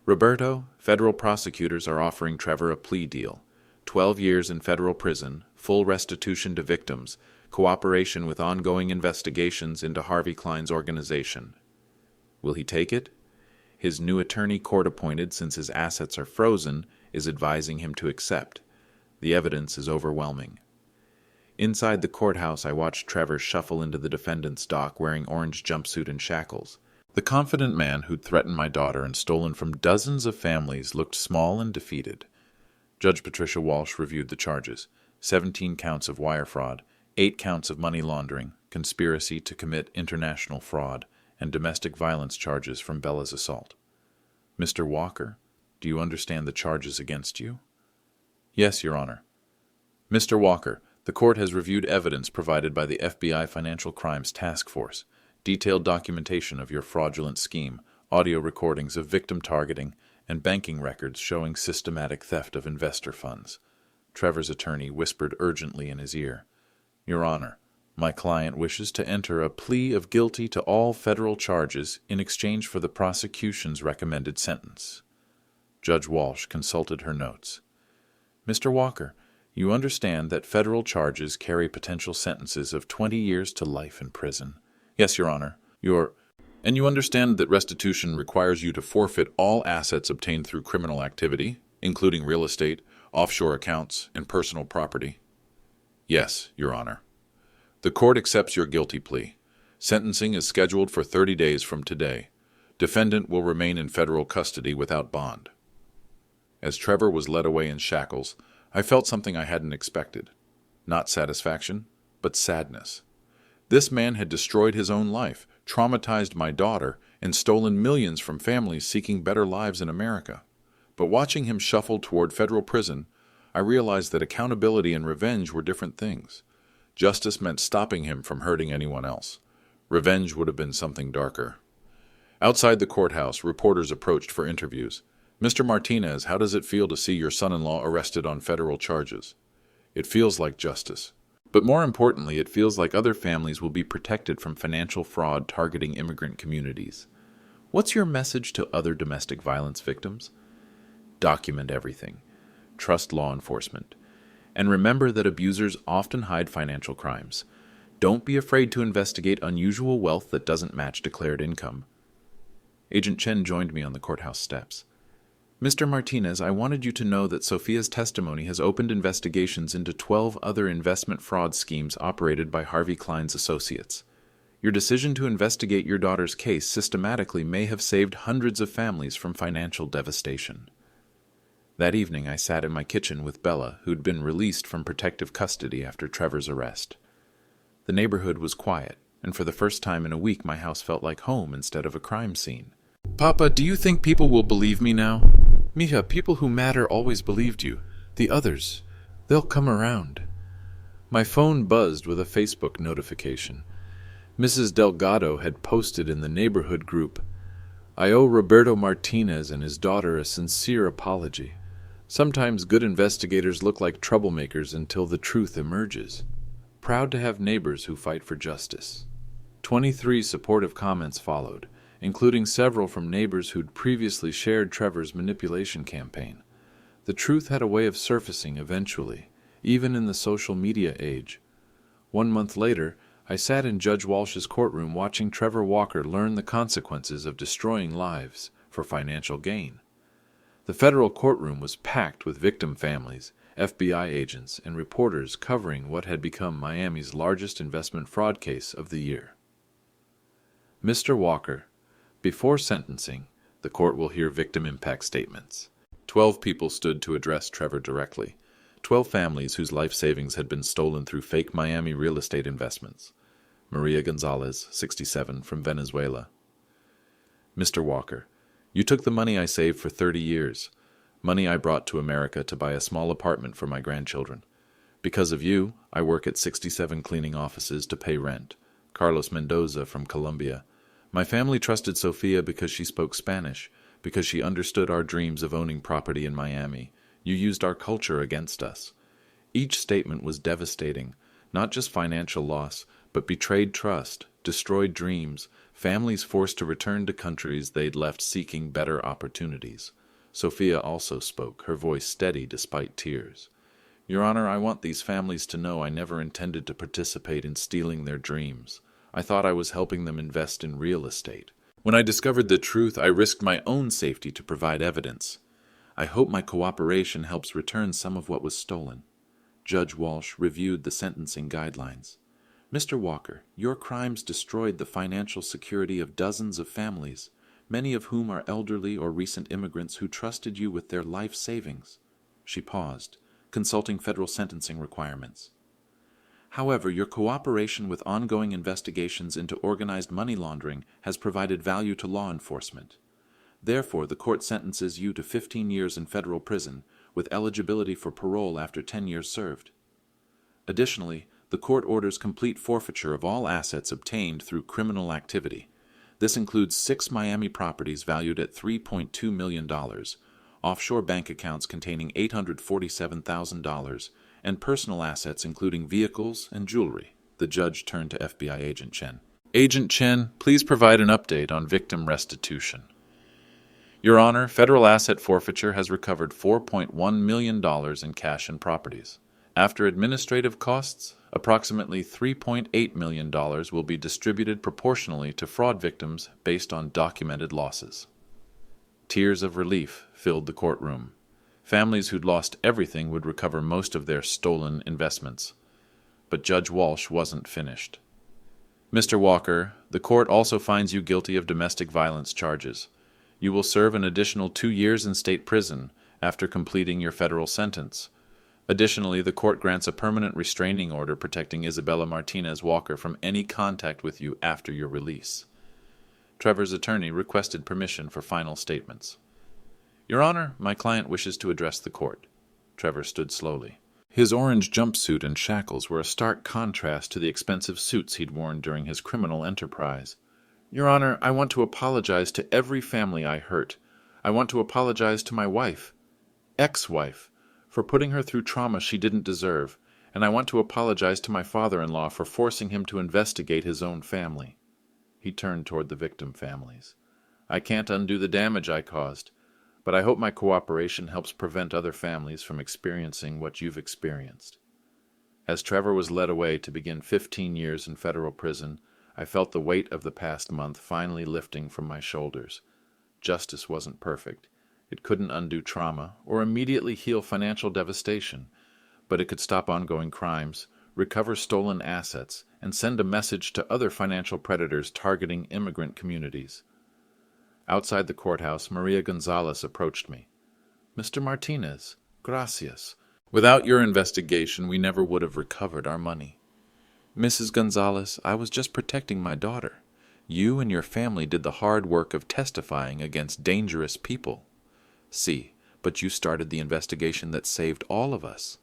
Roberto, federal prosecutors are offering Trevor a plea deal. 12 years in federal prison, full restitution to victims, cooperation with ongoing investigations into Harvey Klein's organization. Will he take it? His new attorney, court-appointed since his assets are frozen, is advising him to accept. The evidence is overwhelming. Inside the courthouse, I watched Trevor shuffle into the defendant's dock wearing orange jumpsuit and shackles. The confident man who'd threatened my daughter and stolen from dozens of families looked small and defeated. Judge Patricia Walsh reviewed the charges: 17 counts of wire fraud, 8 counts of money laundering, conspiracy to commit international fraud, and domestic violence charges from Bella's assault. Mr. Walker, do you understand the charges against you? Yes, Your Honor. Mr. Walker, the court has reviewed evidence provided by the FBI Financial Crimes Task Force, detailed documentation of your fraudulent scheme, audio recordings of victim targeting, and banking records showing systematic theft of investor funds. Trevor's attorney whispered urgently in his ear, Your Honor, my client wishes to enter a plea of guilty to all federal charges in exchange for the prosecution's recommended sentence. Judge Walsh consulted her notes. Mr. Walker, you understand that federal charges carry potential sentences of 20 years to life in prison. Yes, Your Honor. And you understand that restitution requires you to forfeit all assets obtained through criminal activity, including real estate, offshore accounts, and personal property. Yes, Your Honor. The court accepts your guilty plea. Sentencing is scheduled for 30 days from today. Defendant will remain in federal custody without bond. As Trevor was led away in shackles, I felt something I hadn't expected. Not satisfaction, but sadness. This man had destroyed his own life, traumatized my daughter, and stolen millions from families seeking better lives in America. But watching him shuffle toward federal prison, I realized that accountability and revenge were different things. Justice meant stopping him from hurting anyone else. Revenge would have been something darker. Outside the courthouse, reporters approached for interviews. Mr. Martinez, how does it feel to see your son-in-law arrested on federal charges? It feels like justice. But more importantly, it feels like other families will be protected from financial fraud targeting immigrant communities. What's your message to other domestic violence victims? Document everything. Trust law enforcement. And remember that abusers often hide financial crimes. Don't be afraid to investigate unusual wealth that doesn't match declared income. Agent Chen joined me on the courthouse steps. Mr. Martinez, I wanted you to know that Sofia's testimony has opened investigations into 12 other investment fraud schemes operated by Harvey Klein's associates. Your decision to investigate your daughter's case systematically may have saved hundreds of families from financial devastation. That evening, I sat in my kitchen with Bella, who'd been released from protective custody after Trevor's arrest. The neighborhood was quiet, and for the first time in a week, my house felt like home instead of a crime scene. Papa, do you think people will believe me now? Mija, people who matter always believed you. The others, they'll come around. My phone buzzed with a Facebook notification. Mrs. Delgado had posted in the neighborhood group, I owe Roberto Martinez and his daughter a sincere apology. Sometimes good investigators look like troublemakers until the truth emerges. Proud to have neighbors who fight for justice. 23 supportive comments followed, including several from neighbors who'd previously shared Trevor's manipulation campaign. The truth had a way of surfacing eventually, even in the social media age. 1 month later, I sat in Judge Walsh's courtroom watching Trevor Walker learn the consequences of destroying lives for financial gain. The federal courtroom was packed with victim families, FBI agents, and reporters covering what had become Miami's largest investment fraud case of the year. Mr. Walker, before sentencing, the court will hear victim impact statements. 12 people stood to address Trevor directly. 12 families whose life savings had been stolen through fake Miami real estate investments. Maria Gonzalez, 67, from Venezuela. Mr. Walker, you took the money I saved for 30 years, money I brought to America to buy a small apartment for my grandchildren. Because of you, I work at 67 cleaning offices to pay rent. Carlos Mendoza from Colombia. My family trusted Sofia because she spoke Spanish, because she understood our dreams of owning property in Miami. You used our culture against us. Each statement was devastating, not just financial loss, but betrayed trust, destroyed dreams, families forced to return to countries they'd left seeking better opportunities. Sofia also spoke, her voice steady despite tears. Your Honor, I want these families to know I never intended to participate in stealing their dreams. I thought I was helping them invest in real estate. When I discovered the truth, I risked my own safety to provide evidence. I hope my cooperation helps return some of what was stolen. Judge Walsh reviewed the sentencing guidelines. Mr. Walker, your crimes destroyed the financial security of dozens of families, many of whom are elderly or recent immigrants who trusted you with their life savings. She paused, consulting federal sentencing requirements. However, your cooperation with ongoing investigations into organized money laundering has provided value to law enforcement. Therefore, the court sentences you to 15 years in federal prison, with eligibility for parole after 10 years served. Additionally, the court orders complete forfeiture of all assets obtained through criminal activity. This includes 6 Miami properties valued at $3.2 million, offshore bank accounts containing $847,000, and personal assets including vehicles and jewelry. The judge turned to FBI Agent Chen. Agent Chen, please provide an update on victim restitution. Your Honor, federal asset forfeiture has recovered $4.1 million in cash and properties. After administrative costs, approximately $3.8 million will be distributed proportionally to fraud victims based on documented losses. Tears of relief filled the courtroom. Families who'd lost everything would recover most of their stolen investments. But Judge Walsh wasn't finished. Mr. Walker, the court also finds you guilty of domestic violence charges. You will serve an additional 2 years in state prison after completing your federal sentence. Additionally, the court grants a permanent restraining order protecting Isabella Martinez Walker from any contact with you after your release. Trevor's attorney requested permission for final statements. Your Honor, my client wishes to address the court. Trevor stood slowly. His orange jumpsuit and shackles were a stark contrast to the expensive suits he'd worn during his criminal enterprise. Your Honor, I want to apologize to every family I hurt. I want to apologize to my wife, ex-wife, for putting her through trauma she didn't deserve, and I want to apologize to my father-in-law for forcing him to investigate his own family. He turned toward the victim families. I can't undo the damage I caused, but I hope my cooperation helps prevent other families from experiencing what you've experienced. As Trevor was led away to begin 15 years in federal prison, I felt the weight of the past month finally lifting from my shoulders. Justice wasn't perfect. It couldn't undo trauma or immediately heal financial devastation, but it could stop ongoing crimes, recover stolen assets, and send a message to other financial predators targeting immigrant communities. Outside the courthouse, Maria Gonzalez approached me. "Mr. Martinez, gracias. Without your investigation, we never would have recovered our money." Mrs. Gonzalez, I was just protecting my daughter. You and your family did the hard work of testifying against dangerous people. See, but you started the investigation that saved all of us.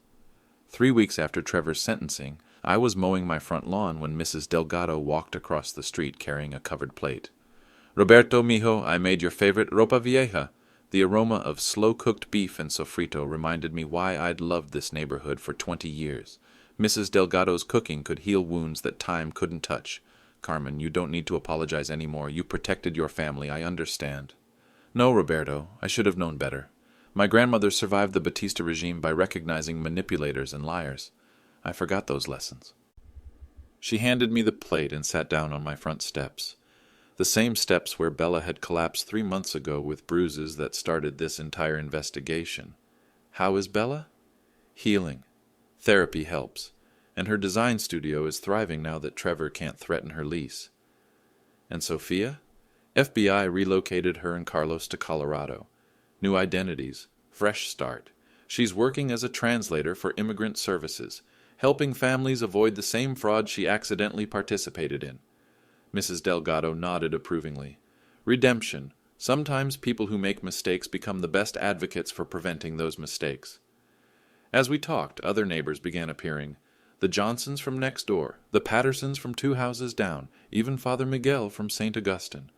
3 weeks after Trevor's sentencing, I was mowing my front lawn when Mrs. Delgado walked across the street carrying a covered plate. "Roberto, mijo, I made your favorite ropa vieja." The aroma of slow-cooked beef and sofrito reminded me why I'd loved this neighborhood for 20 years. Mrs. Delgado's cooking could heal wounds that time couldn't touch. Carmen, you don't need to apologize anymore. You protected your family, I understand. No, Roberto, I should have known better. My grandmother survived the Batista regime by recognizing manipulators and liars. I forgot those lessons. She handed me the plate and sat down on my front steps. The same steps where Bella had collapsed 3 months ago with bruises that started this entire investigation. How is Bella? Healing. Therapy helps. And her design studio is thriving now that Trevor can't threaten her lease. And Sofia? FBI relocated her and Carlos to Colorado. New identities. Fresh start. She's working as a translator for immigrant services, helping families avoid the same fraud she accidentally participated in. Mrs. Delgado nodded approvingly. Redemption. Sometimes people who make mistakes become the best advocates for preventing those mistakes. As we talked, other neighbors began appearing. The Johnsons from next door, the Pattersons from 2 houses down, even Father Miguel from St. Augustine.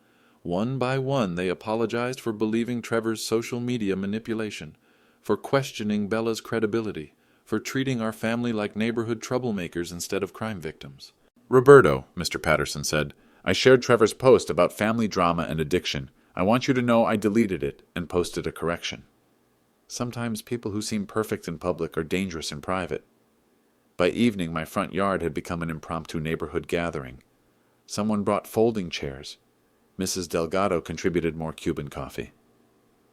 One by one they apologized for believing Trevor's social media manipulation, for questioning Bella's credibility, for treating our family like neighborhood troublemakers instead of crime victims. "Roberto," Mr. Patterson said, "I shared Trevor's post about family drama and addiction. I want you to know I deleted it and posted a correction. Sometimes people who seem perfect in public are dangerous in private." By evening, my front yard had become an impromptu neighborhood gathering. Someone brought folding chairs. Mrs. Delgado contributed more Cuban coffee.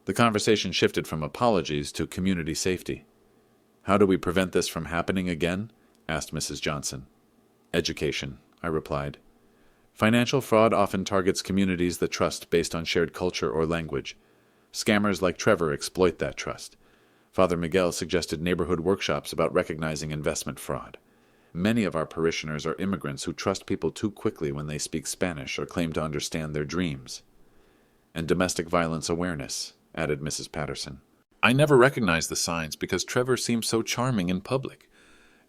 The conversation shifted from apologies to community safety. "How do we prevent this from happening again?" asked Mrs. Johnson. "Education," I replied. Financial fraud often targets communities that trust based on shared culture or language. Scammers like Trevor exploit that trust. Father Miguel suggested neighborhood workshops about recognizing investment fraud. Many of our parishioners are immigrants who trust people too quickly when they speak Spanish or claim to understand their dreams. "And domestic violence awareness," added Mrs. Patterson. "I never recognized the signs because Trevor seemed so charming in public."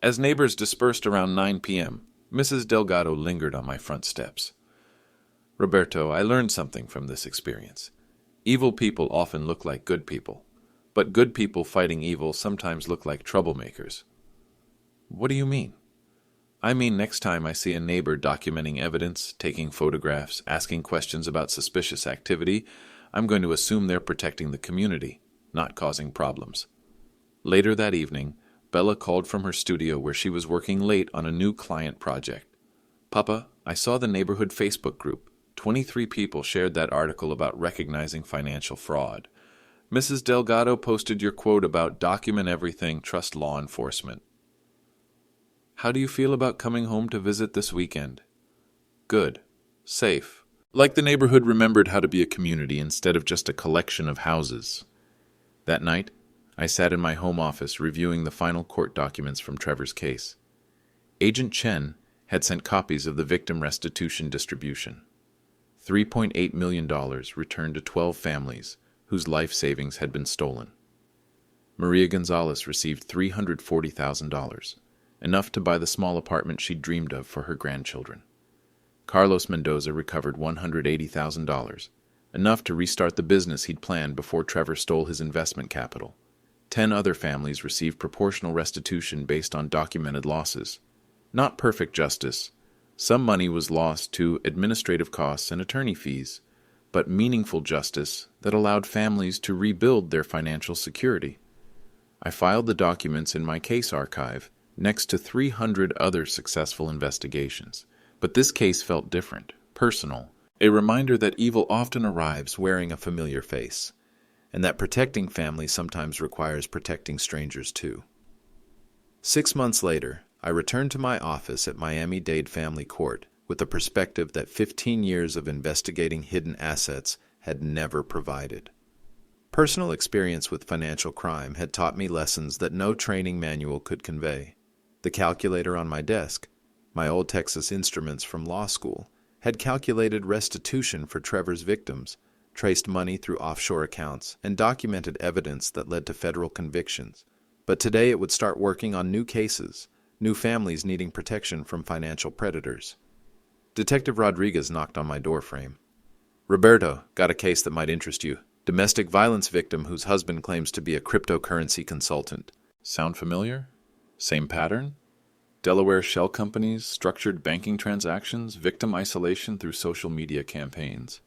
As neighbors dispersed around 9 p.m., Mrs. Delgado lingered on my front steps. "Roberto, I learned something from this experience. Evil people often look like good people, but good people fighting evil sometimes look like troublemakers." "What do you mean?" "I mean next time I see a neighbor documenting evidence, taking photographs, asking questions about suspicious activity, I'm going to assume they're protecting the community, not causing problems." Later that evening, Bella called from her studio where she was working late on a new client project. "Papa, I saw the neighborhood Facebook group. 23 people shared that article about recognizing financial fraud. Mrs. Delgado posted your quote about document everything, trust law enforcement. How do you feel about coming home to visit this weekend?" "Good. Safe. Like the neighborhood remembered how to be a community instead of just a collection of houses." That night, I sat in my home office reviewing the final court documents from Trevor's case. Agent Chen had sent copies of the victim restitution distribution. $3.8 million returned to 12 families whose life savings had been stolen. Maria Gonzalez received $340,000, enough to buy the small apartment she dreamed of for her grandchildren. Carlos Mendoza recovered $180,000, enough to restart the business he'd planned before Trevor stole his investment capital. 10 other families received proportional restitution based on documented losses. Not perfect justice. Some money was lost to administrative costs and attorney fees, but meaningful justice that allowed families to rebuild their financial security. I filed the documents in my case archive next to 300 other successful investigations. But this case felt different, personal, a reminder that evil often arrives wearing a familiar face, and that protecting family sometimes requires protecting strangers too. 6 months later, I returned to my office at Miami-Dade Family Court with the perspective that 15 years of investigating hidden assets had never provided. Personal experience with financial crime had taught me lessons that no training manual could convey. The calculator on my desk, my old Texas instruments from law school, had calculated restitution for Trevor's victims, traced money through offshore accounts, and documented evidence that led to federal convictions. But today it would start working on new cases, new families needing protection from financial predators. Detective Rodriguez knocked on my doorframe. "Roberto, got a case that might interest you. Domestic violence victim whose husband claims to be a cryptocurrency consultant." Sound familiar? Same pattern? Delaware shell companies, structured banking transactions, victim isolation through social media campaigns.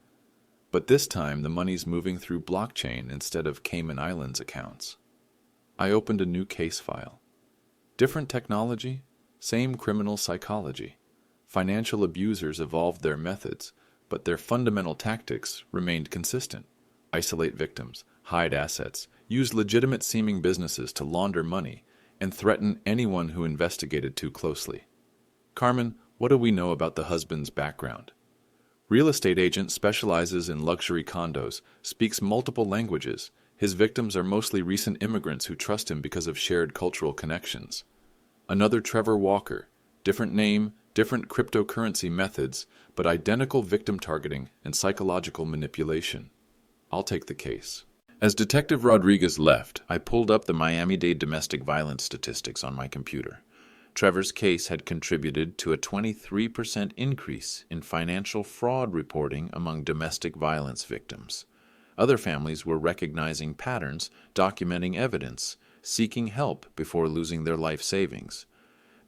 But this time, the money's moving through blockchain instead of Cayman Islands accounts. I opened a new case file. Different technology, same criminal psychology. Financial abusers evolved their methods, but their fundamental tactics remained consistent. Isolate victims, hide assets, use legitimate-seeming businesses to launder money, and threaten anyone who investigated too closely. "Carmen, what do we know about the husband's background?" "Real estate agent, specializes in luxury condos, speaks multiple languages. His victims are mostly recent immigrants who trust him because of shared cultural connections." Another Trevor Walker, different name, different cryptocurrency methods, but identical victim targeting and psychological manipulation. I'll take the case. As Detective Rodriguez left, I pulled up the Miami-Dade domestic violence statistics on my computer. Trevor's case had contributed to a 23% increase in financial fraud reporting among domestic violence victims. Other families were recognizing patterns, documenting evidence, seeking help before losing their life savings.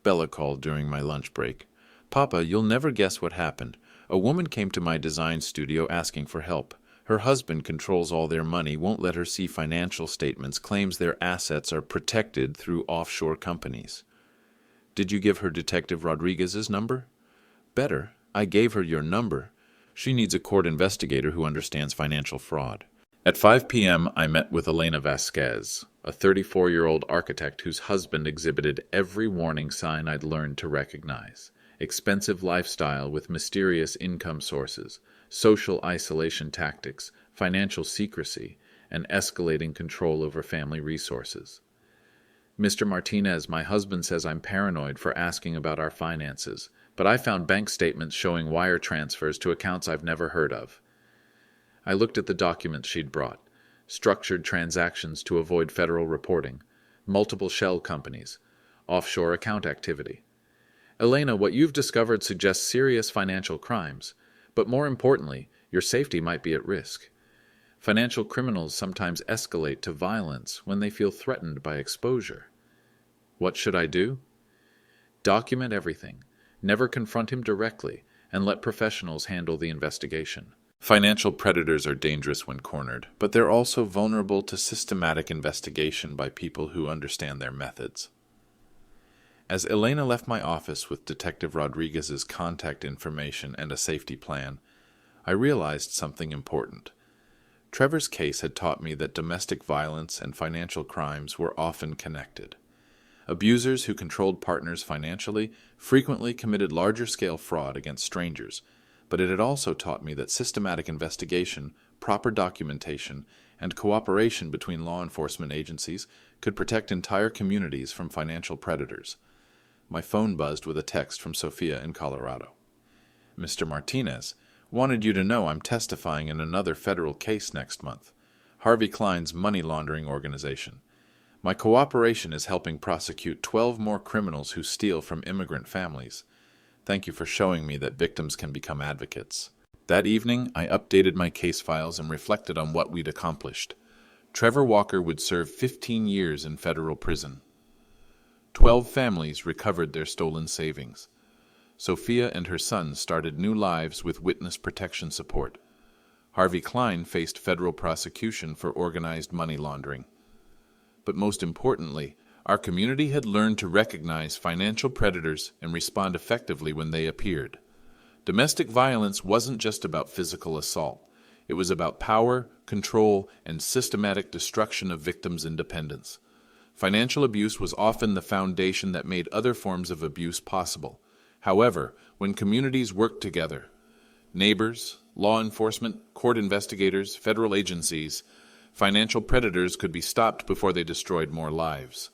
Bella called during my lunch break. "Papa, you'll never guess what happened. A woman came to my design studio asking for help. Her husband controls all their money, won't let her see financial statements, claims their assets are protected through offshore companies." "Did you give her Detective Rodriguez's number?" "Better. I gave her your number. She needs a court investigator who understands financial fraud." At 5 p.m., I met with Elena Vasquez, a 34-year-old architect whose husband exhibited every warning sign I'd learned to recognize. Expensive lifestyle with mysterious income sources, social isolation tactics, financial secrecy, and escalating control over family resources. "Mr. Martinez, my husband says I'm paranoid for asking about our finances, but I found bank statements showing wire transfers to accounts I've never heard of." I looked at the documents she'd brought. Structured transactions to avoid federal reporting, multiple shell companies, offshore account activity. "Elena, what you've discovered suggests serious financial crimes, but more importantly, your safety might be at risk. Financial criminals sometimes escalate to violence when they feel threatened by exposure. What should I do?" "Document everything. Never confront him directly, and let professionals handle the investigation." Financial predators are dangerous when cornered, but they're also vulnerable to systematic investigation by people who understand their methods. As Elena left my office with Detective Rodriguez's contact information and a safety plan, I realized something important. Trevor's case had taught me that domestic violence and financial crimes were often connected. Abusers who controlled partners financially frequently committed larger-scale fraud against strangers, but it had also taught me that systematic investigation, proper documentation, and cooperation between law enforcement agencies could protect entire communities from financial predators. My phone buzzed with a text from Sofia in Colorado. "Mr. Martinez, wanted you to know I'm testifying in another federal case next month. Harvey Klein's money laundering organization. My cooperation is helping prosecute 12 more criminals who steal from immigrant families. Thank you for showing me that victims can become advocates. That evening, I updated my case files and reflected on what we'd accomplished. Trevor Walker would serve 15 years in federal prison. 12 families recovered their stolen savings. Sofia and her son started new lives with witness protection support. Harvey Klein faced federal prosecution for organized money laundering. But most importantly, our community had learned to recognize financial predators and respond effectively when they appeared. Domestic violence wasn't just about physical assault. It was about power, control, and systematic destruction of victims' independence. Financial abuse was often the foundation that made other forms of abuse possible. However, when communities worked together, neighbors, law enforcement, court investigators, federal agencies, financial predators could be stopped before they destroyed more lives.